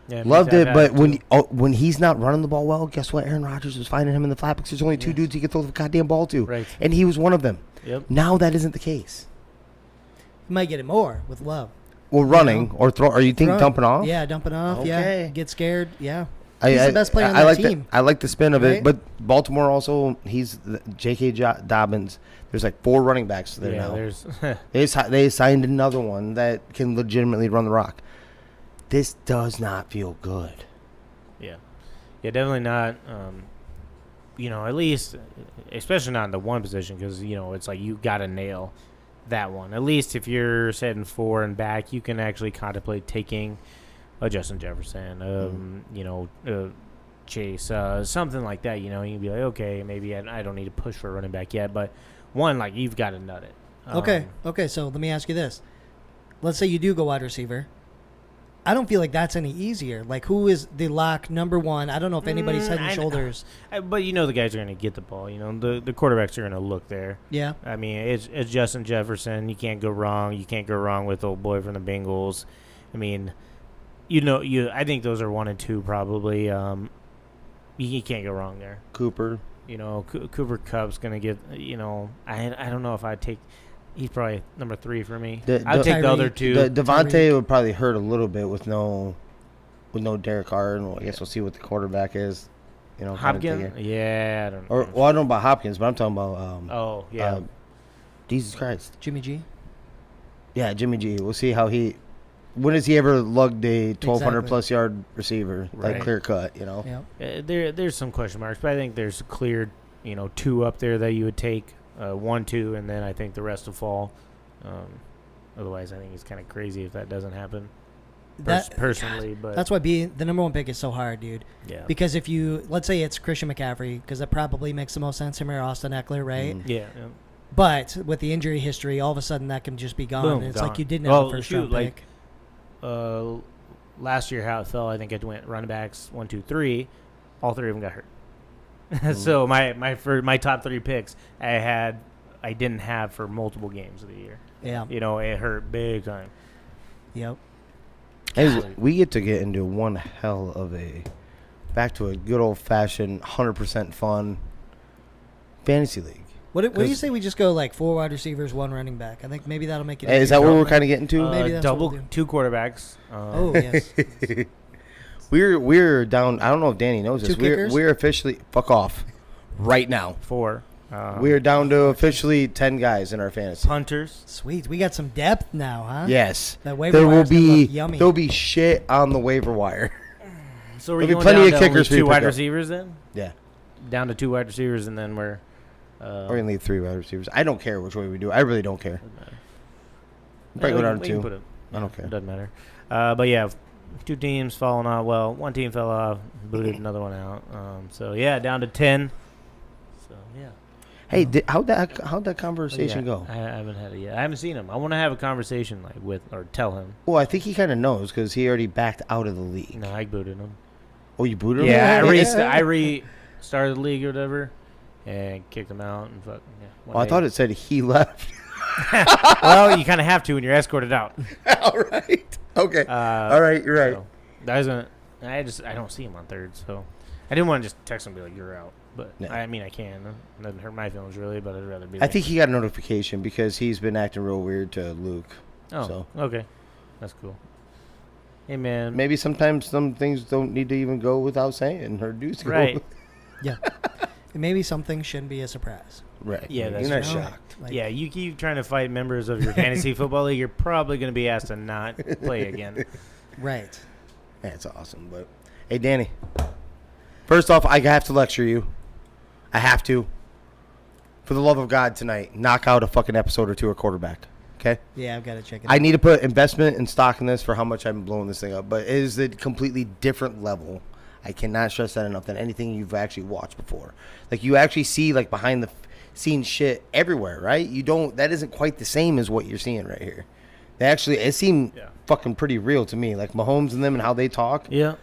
S3: Yeah, loved it, but when he's not running the ball well, guess what? Aaron Rodgers was finding him in the flat because there's only 2 dudes he could throw the goddamn ball to,
S4: right?
S3: And he was one of them.
S4: Yep.
S3: Now that isn't the case.
S2: You might get it more with Love.
S3: Well, running or throw, or you think dumping off?
S2: Yeah, dumping off.
S3: Okay.
S2: Yeah, get scared. Yeah, he's the best player on that team.
S3: I like the spin of it, but Baltimore also, he's J.K. Dobbins. There's like 4 running backs there now. They signed another one that can legitimately run the rock. This does not feel good.
S4: Yeah, definitely not. You know, at least, especially not in the one position, because you know it's like you got to nail that one. At least if you're setting 4 and back, you can actually contemplate taking a Justin Jefferson, you know, Chase, something like that. You know, you can be like, okay, maybe I don't need to push for a running back yet, but one, like, you've got to nut it.
S2: Okay. So let me ask you this: let's say you do go wide receiver. I don't feel like that's any easier. Like, who is the lock number 1? I don't know if anybody's head and shoulders.
S4: But you know the guys are going to get the ball. You know, the quarterbacks are going to look there.
S2: Yeah.
S4: I mean, it's Justin Jefferson. You can't go wrong. You can't go wrong with old boy from the Bengals. I mean, I think those are 1 and 2 probably. You can't go wrong there.
S3: Cooper.
S4: You know, Cooper Kupp's going to get, you know, I don't know if I'd take. He's probably number 3 for me. I'd take the other 2.
S3: Devontae would probably hurt a little bit with no Derek Carr, and I guess we'll see what the quarterback is.
S4: Hopkins? Yeah, I don't know.
S3: Or, well, I don't know about Hopkins, but I'm talking about. Jesus Christ.
S2: Jimmy G?
S3: Yeah, Jimmy G. We'll see how he. When has he ever lugged a 1,200-plus yard receiver, like clear cut,
S2: Yeah.
S4: There's some question marks, but I think there's a clear, 2 up there that you would take, 1, 2, and then I think the rest will fall. Otherwise, I think it's kind of crazy if that doesn't happen. Personally, but
S2: that's why being the number 1 pick is so hard, dude.
S4: Yeah.
S2: Because if let's say it's Christian McCaffrey, because that probably makes the most sense, him or Austin Eckler, right?
S4: Yeah.
S2: But with the injury history, all of a sudden that can just be gone.
S4: Boom,
S2: It's
S4: gone.
S2: like you didn't have a first round pick.
S4: Last year how it fell, I think it went running backs 1, 2, 3. All 3 of them got hurt. So my top 3 picks I didn't have for multiple games of the year.
S2: Yeah.
S4: It hurt big time.
S2: Yep.
S3: Hey, we get into one hell of back to a good old fashioned 100% fun fantasy league.
S2: What do you say we just go like 4 wide receivers, 1 running back? I think maybe that'll make it.
S3: Hey, is that what we're kind of getting to?
S2: Maybe that's
S4: double
S2: what we'll do.
S4: 2 quarterbacks.
S2: Oh yes.
S3: We're down. I don't know if Danny knows this.
S2: 2 kickers?
S3: We're officially fuck off right now.
S4: 4.
S3: We're down to officially 10 guys in our fantasy.
S4: Punters.
S2: Sweet. We got some depth now, huh?
S3: Yes.
S2: That waiver wire's gonna look yummy.
S3: There'll be shit on the waiver wire.
S4: So we're
S3: There'll be
S4: going
S3: plenty
S4: down
S3: of
S4: to
S3: kickers for
S4: only
S3: you
S4: 2
S3: to
S4: wide
S3: pick up.
S4: receivers then?
S3: Yeah.
S4: Down to 2 wide receivers, and then we're
S3: We're gonna leave 3 wide receivers. I don't care which way we do. I really don't care. Probably go down to 2. I don't care.
S4: It doesn't matter. But yeah, 2 teams falling off. Well, 1 team fell off, booted another one out. So yeah, down to 10. So yeah.
S3: Hey, how'd that conversation go?
S4: I haven't had it yet. I haven't seen him. I want to have a conversation with or tell him.
S3: Well, I think he kind of knows because he already backed out of the league.
S4: No, I booted him.
S3: Oh, you booted him?
S4: Yeah, I restarted the league or whatever, and kicked him out. And fuck. Yeah,
S3: well, I thought it said he left.
S4: Well, you kind of have to when you're escorted out.
S3: All right. Okay. All right. You're right.
S4: So I don't see him on 3rd, so I didn't want to just text him and be like, "You're out." But
S3: no.
S4: I mean, I can. It doesn't hurt my feelings really, but I'd rather be.
S3: I think he got a notification because he's been acting real weird to Luke.
S4: Oh,
S3: so.
S4: Okay, that's cool. Hey man,
S3: maybe sometimes some things don't need to even go without saying or do so.
S2: Right. Yeah. Maybe some things shouldn't be a surprise.
S3: Right.
S4: Yeah, that's
S3: you're not
S4: true.
S3: shocked.
S4: Like, yeah, you keep trying to fight members of your fantasy football league, you're probably going to be asked to not play again.
S2: Right.
S3: That's awesome. But hey, Danny. First off, I have to lecture you. I have to. For the love of God, tonight, knock out a fucking episode or 2 of quarterback. Okay?
S2: Yeah, I've got to check it
S3: I
S2: out.
S3: need to put investment and stock in this for how much I'm blowing this thing up. But it is a completely different level. I cannot stress that enough than anything you've actually watched before. Like, you actually see, like, behind the scenes shit everywhere, right? That isn't quite the same as what you're seeing right here. It seemed fucking pretty real to me. Like, Mahomes and them and how they talk.
S4: Yeah.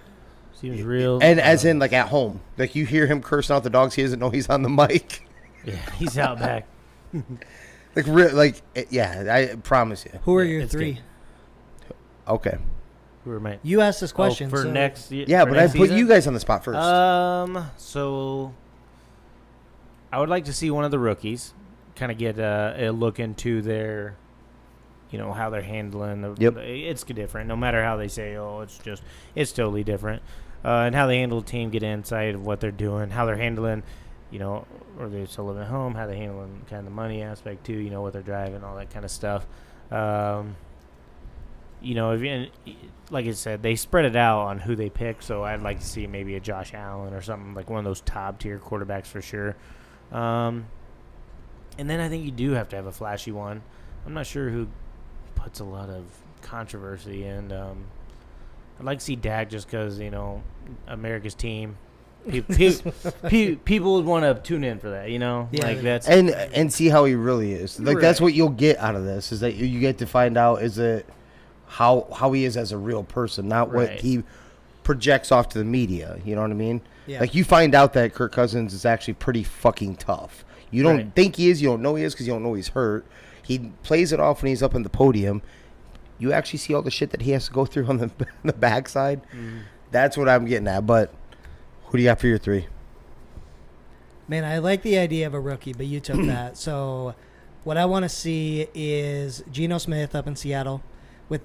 S4: Seems real.
S3: And as in, like, at home. Like, you hear him cursing out the dogs. He doesn't know he's on the mic.
S4: Yeah, he's out back.
S3: I promise you.
S2: Who are your 3?
S4: Good.
S3: Okay.
S4: Who are my?
S2: You asked this question.
S4: for
S2: so
S4: next year.
S3: Yeah,
S4: for
S3: but I
S4: next
S3: put
S4: season?
S3: you guys on the spot first.
S4: So I would like to see one of the rookies kind of get a look into their, how they're handling.
S3: Yep.
S4: It's different. No matter how they say, it's totally different. And how they handle the team, get insight of what they're doing, how they're handling, or they're still living at home, how they're handling kind of the money aspect too, what they're driving, all that kind of stuff. Like I said, they spread it out on who they pick, so I'd like to see maybe a Josh Allen or something, like one of those top-tier quarterbacks for sure. And then I think you do have to have a flashy one. I'm not sure who puts a lot of controversy in. I'd like to see Dak just because, America's team. People would want to tune in for that,
S2: Yeah,
S4: like that's
S3: and see how he really is. Like, that's
S4: Right.
S3: what you'll get out of this, is that you get to find out is it how he is as a real person, not what
S4: Right.
S3: he projects off to the media. You know what I mean?
S2: Yeah.
S3: Like, you find out that Kirk Cousins is actually pretty fucking tough. You don't
S4: Right.
S3: think he is. You don't know he is because you don't know he's hurt. He plays it off when he's up on the podium. You actually see all the shit that he has to go through on the backside. Mm-hmm. That's what I'm getting at. But who do you got for your 3?
S2: Man, I like the idea of a rookie, but you took that. So what I want to see is Geno Smith up in Seattle.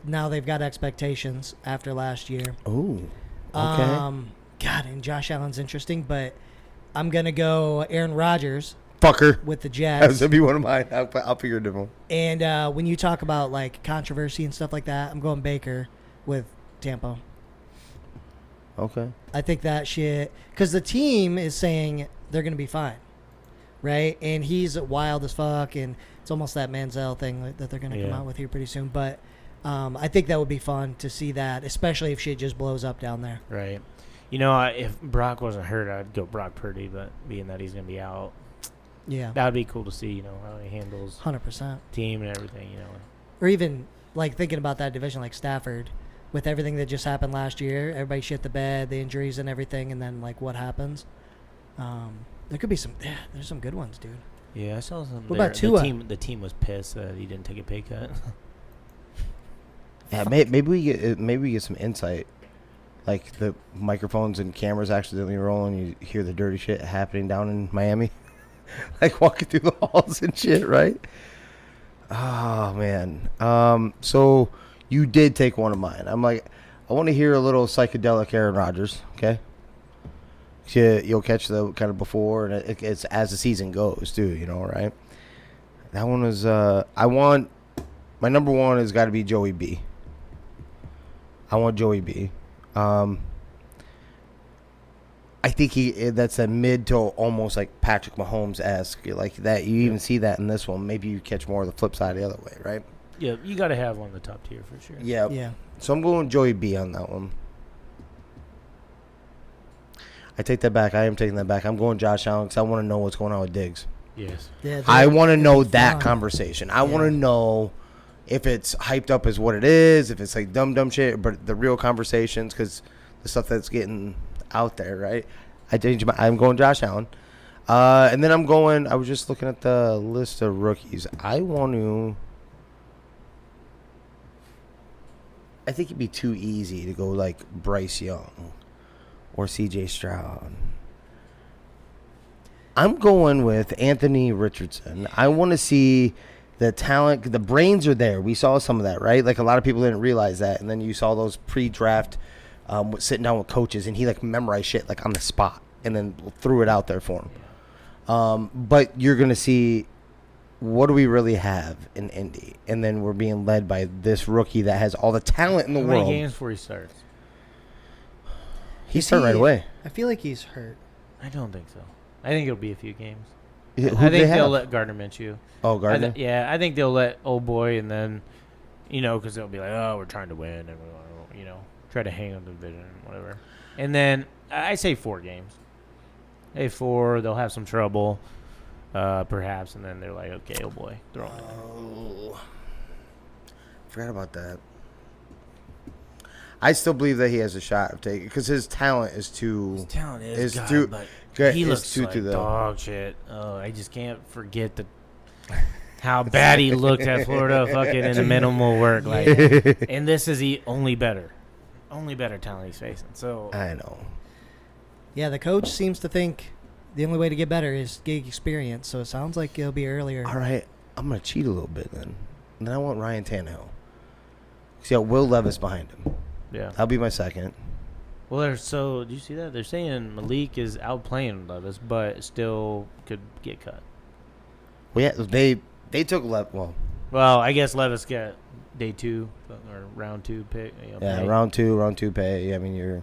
S2: Now they've got expectations after last year.
S3: Oh, okay.
S2: God, and Josh Allen's interesting, but I'm going to go Aaron Rodgers.
S3: Fucker.
S2: With the Jets.
S3: That was going to be one of mine. I'll figure a different one.
S2: And when you talk about, like, controversy and stuff like that, I'm going Baker with Tampa.
S3: Okay.
S2: I think that shit... Because the team is saying they're going to be fine, right? And he's wild as fuck, and it's almost that Manziel thing that they're going to come out with here pretty soon. But I think that would be fun to see that, especially if shit just blows up down there.
S4: Right. You know, if Brock wasn't hurt, I'd go Brock Purdy, but being that he's going to be out...
S2: Yeah.
S4: That would be cool to see, you know, how he handles
S2: 100%
S4: team and everything, you know.
S2: Or even, like, thinking about that division like Stafford, with everything that just happened last year, everybody shit the bed, the injuries and everything, and then, like, what happens? There could be some, there's some good ones, dude.
S4: Yeah, I saw some.
S2: What about Tua?
S4: The team was pissed that he didn't take a pay cut.
S3: Yeah, maybe we get some insight. Like, the microphones and cameras accidentally rolling, you hear the dirty shit happening down in Miami. Like walking through the halls and shit, right? Oh, man. So you did take one of mine. I'm like, I want to hear a little psychedelic Aaron Rodgers, okay? You'll catch the kind of before, and it's as the season goes, too, you know, right? That one was, my number one has got to be Joey B. I want Joey B. I think that's a mid to almost like Patrick Mahomes-esque, like that. You even see that in this one. Maybe you catch more of the flip side the other way, right?
S4: Yeah, you got to have one of the top tier for sure.
S3: Yeah.
S2: Yeah.
S3: So I'm going Joey B on that one. I take that back. I am taking that back. I'm going Josh Allen because I want to know what's going on with Diggs.
S4: Yes.
S2: Yeah,
S3: I want to know that conversation. I want to know if it's hyped up as what it is, if it's like dumb shit, but the real conversations, because the stuff that's getting out there, right? I'm going Josh Allen. And then I was just looking at the list of rookies. I think it'd be too easy to go like Bryce Young or CJ Stroud. I'm going with Anthony Richardson. I want to see the talent. The brains are there. We saw some of that, right? Like a lot of people didn't realize that. And then you saw those pre-draft sitting down with coaches, and he like memorized shit like on the spot and then threw it out there for him. But you're going to see, what do we really have in Indy? And then we're being led by this rookie that has all the talent in the world.
S4: How many games before he starts?
S3: He started right away.
S2: I feel like he's hurt.
S4: I don't think so. I think it'll be a few games.
S3: Who
S4: I think they'll let Gardner Minshew.
S3: Oh, Gardner?
S4: I think they'll let old boy, and then, you know, because they'll be like, oh, we're trying to win, and we want to, you know, try to hang on the division and whatever. And then I say 4 games. They'll have some trouble, perhaps, and then they're like, okay, oh boy, throw him in there.
S3: Oh, forgot about that. I still believe that he has a shot of taking, because his talent is too.
S4: His talent is God,
S3: too,
S4: but he looks like dog shit. Oh, I just can't forget how bad he looked at Florida, fucking in the minimal work. Like, and this is the only better talent he's facing. So
S3: I know.
S2: Yeah, the coach seems to think the only way to get better is get experience. So it sounds like it'll be earlier.
S3: All right, I'm gonna cheat a little bit then. And then I want Ryan Tannehill. See, Will Levis behind him.
S4: Yeah,
S3: that'll be my second.
S4: Well, do you see that? They're saying Malik is outplaying Levis, but still could get cut.
S3: Well, yeah, they took Well,
S4: I guess Levis got day 2 or round 2 pick.
S3: Yeah, round two pay. I mean,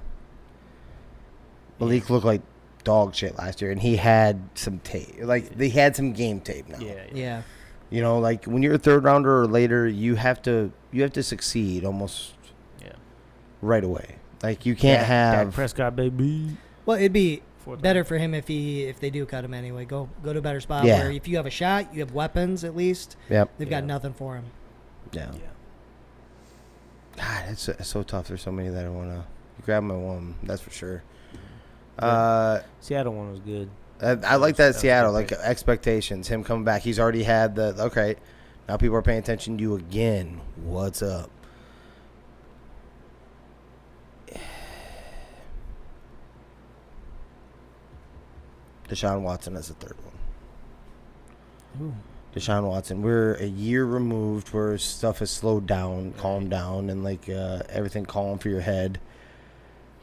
S3: Malik looked like dog shit last year, and he had some tape. Like, they had some game tape now.
S2: Yeah.
S3: You know, like when you're a third rounder or later, you have to succeed almost right away. Like, you can't have
S4: Dak Prescott, baby.
S2: Well, it'd be better for him if they do cut him anyway. Go to a better spot where if you have a shot, you have weapons at least.
S3: Yep.
S2: They've got nothing for him.
S3: Yeah. God, it's so tough. There's so many that I want to grab my one. That's for sure.
S4: Seattle one was good.
S3: I like that Seattle, like expectations. Him coming back. He's already had okay, now people are paying attention to you again. What's up? Deshaun Watson as the third one.
S2: Ooh.
S3: Deshaun Watson. We're a year removed where stuff has slowed down, calmed down, and like everything calm for your head.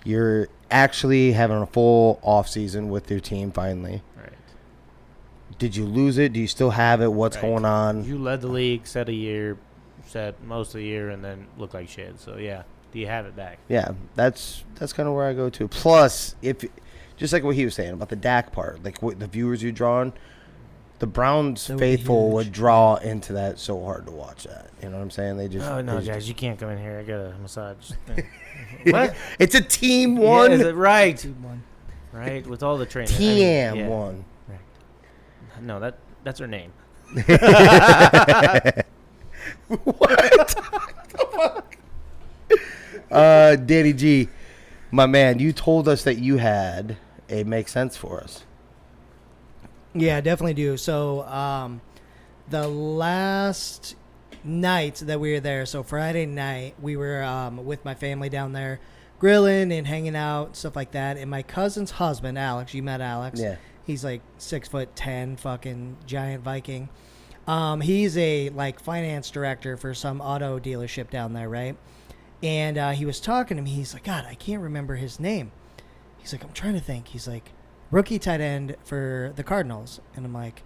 S3: You're actually having a full off season with your team finally.
S4: Right.
S3: Did you lose it? Do you still have it? What's going on?
S4: You led the league, set most of the year, and then looked like shit. So, yeah. Do you have it back?
S3: Yeah, that's kind of where I go to. Plus, just like what he was saying about the Dak part, like what the viewers you draw on, the Browns faithful would draw into that so hard to watch that. You know what I'm saying? They just.
S4: Oh no, guys, you can't come in here. I got a massage. What?
S3: It's a team one.
S4: Yeah, is it right?
S2: Team one.
S4: Right, with all the training.
S3: TM one.
S4: Right. No, that's her name.
S3: What? Danny G, my man, you told us that you had a make sense for us.
S2: Yeah, I definitely do. So, the last night that we were there, so Friday night, we were with my family down there, grilling and hanging out, stuff like that. And my cousin's husband, Alex, you met Alex.
S3: Yeah.
S2: He's like 6'10", fucking giant Viking. He's a finance director for some auto dealership down there, right? And he was talking to me. He's like, God, I can't remember his name. He's like, I'm trying to think. He's like, rookie tight end for the Cardinals. And I'm like,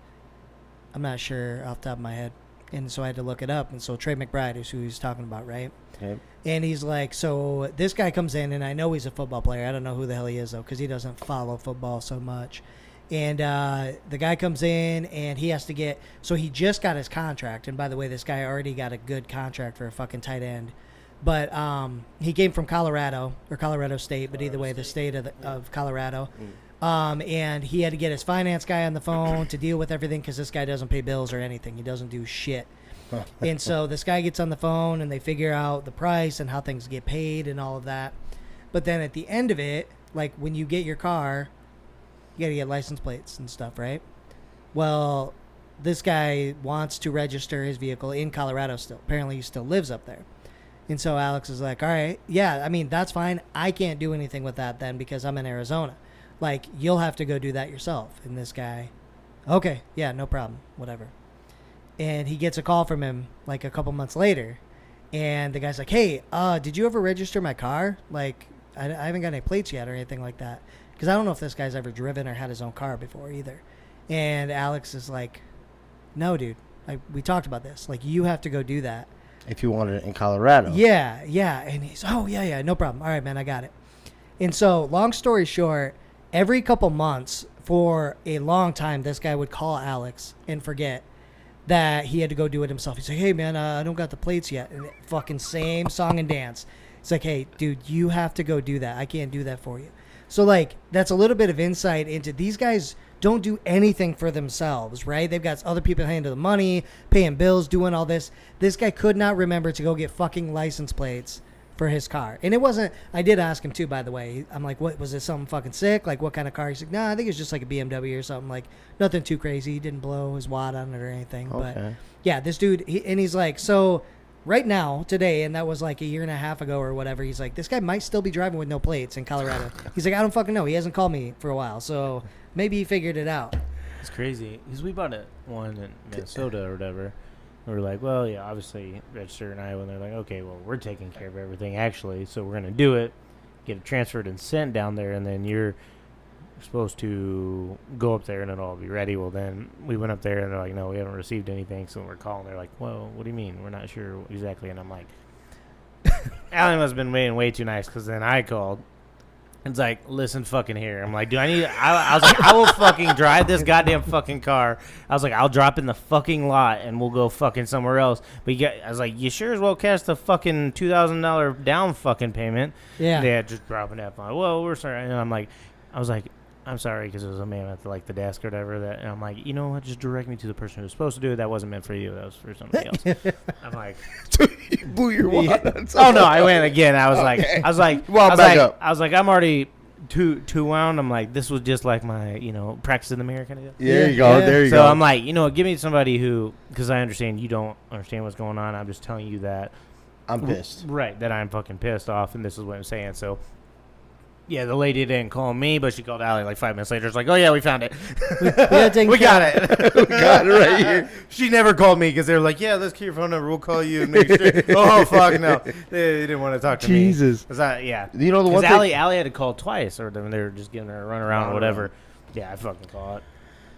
S2: I'm not sure off the top of my head. And so I had to look it up. And so Trey McBride is who he's talking about, right?
S3: Okay.
S2: And he's like, so this guy comes in, and I know he's a football player. I don't know who the hell he is, though, because he doesn't follow football so much. And the guy comes in, and he has to get – so he just got his contract. And by the way, this guy already got a good contract for a fucking tight end. But he came from Colorado State, but either way, the state of Colorado. And he had to get his finance guy on the phone to deal with everything because this guy doesn't pay bills or anything. He doesn't do shit. And so this guy gets on the phone, and they figure out the price and how things get paid and all of that. But then at the end of it, like when you get your car, you got to get license plates and stuff, right? Well, this guy wants to register his vehicle in Colorado still. Apparently, he still lives up there. And so Alex is like, all right, yeah, I mean, that's fine. I can't do anything with that then because I'm in Arizona. Like, you'll have to go do that yourself. And this guy, okay, yeah, no problem, whatever. And he gets a call from him like a couple months later. And the guy's like, hey, did you ever register my car? Like, I haven't got any plates yet or anything like that. Because I don't know if this guy's ever driven or had his own car before either. And Alex is like, no, dude, we talked about this. Like, you have to go do that.
S3: If you wanted it in Colorado.
S2: Yeah. And he's, oh, yeah, no problem. All right, man, I got it. And so, long story short, every couple months for a long time, this guy would call Alex and forget that he had to go do it himself. He's like, hey, man, I don't got the plates yet. And fucking same song and dance. It's like, hey, dude, you have to go do that. I can't do that for you. So, like, that's a little bit of insight into these guys don't do anything for themselves, right? They've got other people handling the money, paying bills, doing all this. This guy could not remember to go get fucking license plates for his car. And it wasn't, I did ask him too, by the way. I'm like, what, was it something fucking sick? Like, what kind of car? He's like, nah, I think it's just like a BMW or something. Like, nothing too crazy. He didn't blow his wad on it or anything.
S3: Okay.
S2: But, yeah, this dude, he's like, so right now, today, and that was like a year and a half ago or whatever, he's like, this guy might still be driving with no plates in Colorado. He's like, I don't fucking know. He hasn't called me for a while. So maybe he figured it out.
S4: It's crazy because we bought one in Minnesota or whatever. And we're like, well, yeah, obviously register in Iowa. And they're like, okay, well, we're taking care of everything actually, so we're gonna do it, get it transferred and sent down there, and then you're supposed to go up there and it'll all be ready. Well, then we went up there and they're like, no, we haven't received anything. So we're calling. They're like, well, what do you mean? We're not sure exactly. And I'm like, Alan must have been way too nice because then I called. It's like, listen fucking here. I'm like, I was like, I will fucking drive this goddamn fucking car. I was like, I'll drop in the fucking lot and we'll go fucking somewhere else. But I was like, you sure as well cash the fucking $2,000 down fucking payment.
S2: Yeah.
S4: Yeah, just dropping that. I'm like, well, we're sorry. And I was like, I'm sorry because it was a man at the desk or whatever. And I'm like, you know what? Just direct me to the person who was supposed to do it. That wasn't meant for you. That was for somebody else. I'm like,
S3: You blew your wad.
S4: oh no, I went again. I was like,
S3: up.
S4: I was like, I'm already too wound. I'm like, this was just like my, practice in the mirror kind of deal.
S3: There you go. There you go.
S4: So I'm like, give me somebody who, because I understand you don't understand what's going on. I'm just telling you that
S3: I'm pissed.
S4: Right, that I'm fucking pissed off, and this is what I'm saying. So the lady didn't call me, but she called Allie like 5 minutes later. It's like, oh, yeah, we found it.
S2: We
S4: got it.
S3: We got it right here.
S4: She never called me because they were like, yeah, let's keep your phone number. We'll call you and make sure. Oh, fuck, no. They didn't want to talk to me.
S3: Jesus.
S4: Yeah.
S3: You know the one
S4: thing? Allie had to call twice, or they were just giving her a run around or whatever. Yeah, I fucking call it.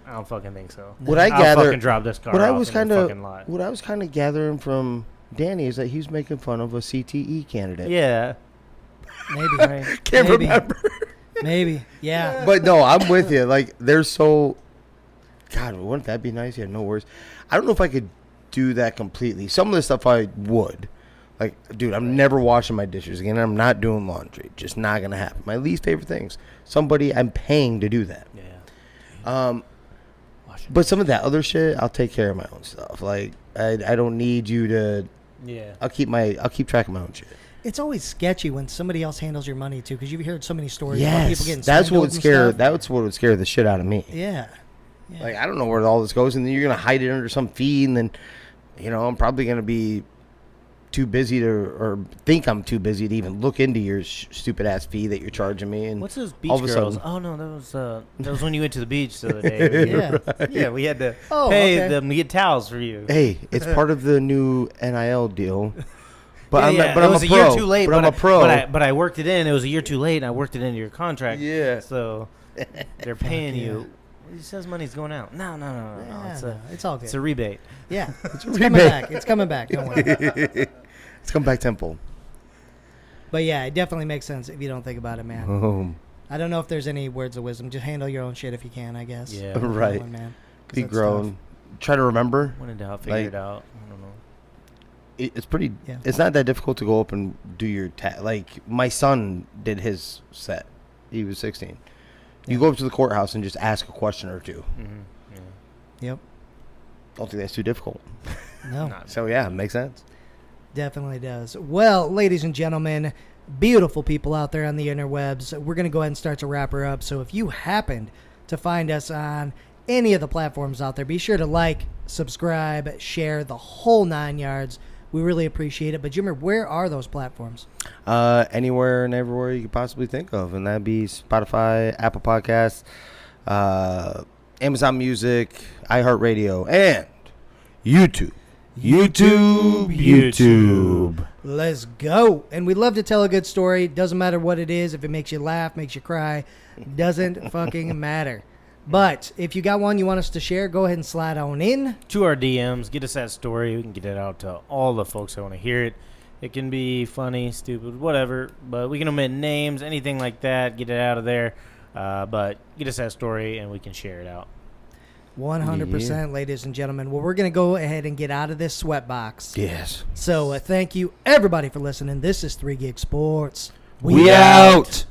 S4: I don't fucking think so. I'll fucking drop this car
S3: what
S4: off
S3: I was kind of
S4: what
S3: I was kind of gathering from Danny is that he's making fun of a CTE candidate.
S4: Yeah.
S2: Maybe.
S3: Can't remember.
S2: Maybe. Yeah.
S3: But no, I'm with you. Like, they're so. God, wouldn't that be nice? Yeah, no worries. I don't know if I could do that completely. Some of the stuff I would. Like, dude, I'm never washing my dishes again. I'm not doing laundry. Just not going to happen. My least favorite things. Somebody I'm paying to do that.
S4: Yeah.
S3: But some of that other shit, I'll take care of my own stuff. Like, I don't need you to.
S4: Yeah.
S3: I'll keep track of my own shit.
S2: It's always sketchy when somebody else handles your money too, because you've heard so many stories
S3: yes,
S2: about people getting
S3: that's what would scare.
S2: stuff.
S3: That's what would scare the shit out of me.
S2: Yeah.
S3: Like, I don't know where all this goes, and then you're gonna hide it under some fee, and then, I'm probably gonna be too busy or think I'm too busy to even look into your stupid ass fee that you're charging me. And
S4: what's those beach
S3: all of a
S4: girls?
S3: sudden,
S4: Oh no, that was when you went to the beach the other day.
S2: Yeah.
S3: Right.
S4: Yeah, we had to
S2: pay
S4: them to get towels for you.
S3: Hey, it's part of the new NIL deal. But
S4: yeah,
S3: I'm
S4: it was
S3: a
S4: a
S3: pro.
S4: year too late.
S3: But I'm a pro.
S4: But I worked it in. It was a year too late, and I worked it into your contract.
S3: Yeah.
S4: So they're paying you. He says money's going out. No.
S2: It's all good.
S4: It's a rebate.
S2: Yeah. It's coming back. It's coming back. Don't worry.
S3: It's come back tenfold.
S2: But yeah, it definitely makes sense if you don't think about it, man. I don't know if there's any words of wisdom. Just handle your own shit if you can, I guess.
S4: Yeah.
S3: Right.
S2: Man.
S3: Be grown. Try to remember.
S4: When in doubt, figure it out. I don't know.
S3: It's pretty.
S2: Yeah.
S3: It's not that difficult to go up and do your like my son did his set. He was 16. Yeah. You go up to the courthouse and just ask a question or two.
S4: Mm-hmm. Yeah.
S2: Yep.
S3: Don't think that's too difficult.
S2: No.
S3: So yeah, it makes sense.
S2: Definitely does. Well, ladies and gentlemen, beautiful people out there on the interwebs, we're going to go ahead and start to wrap her up. So if you happened to find us on any of the platforms out there, be sure to like, subscribe, share, the whole 9 yards. We really appreciate it. But Jimmer, where are those platforms?
S3: Anywhere and everywhere you could possibly think of. And that'd be Spotify, Apple Podcasts, Amazon Music, iHeartRadio, and YouTube. YouTube.
S2: Let's go. And we'd love to tell a good story. Doesn't matter what it is. If it makes you laugh, makes you cry, doesn't fucking matter. But if you got one you want us to share, go ahead and slide on in
S4: to our DMs. Get us that story. We can get it out to all the folks that want to hear it. It can be funny, stupid, whatever. But we can omit names, anything like that. Get it out of there. But get us that story, and we can share it out.
S2: 100%, ladies and gentlemen. Well, we're going to go ahead and get out of this sweatbox.
S3: Yes.
S2: So thank you, everybody, for listening. This is 3 Gig Sports.
S3: We out.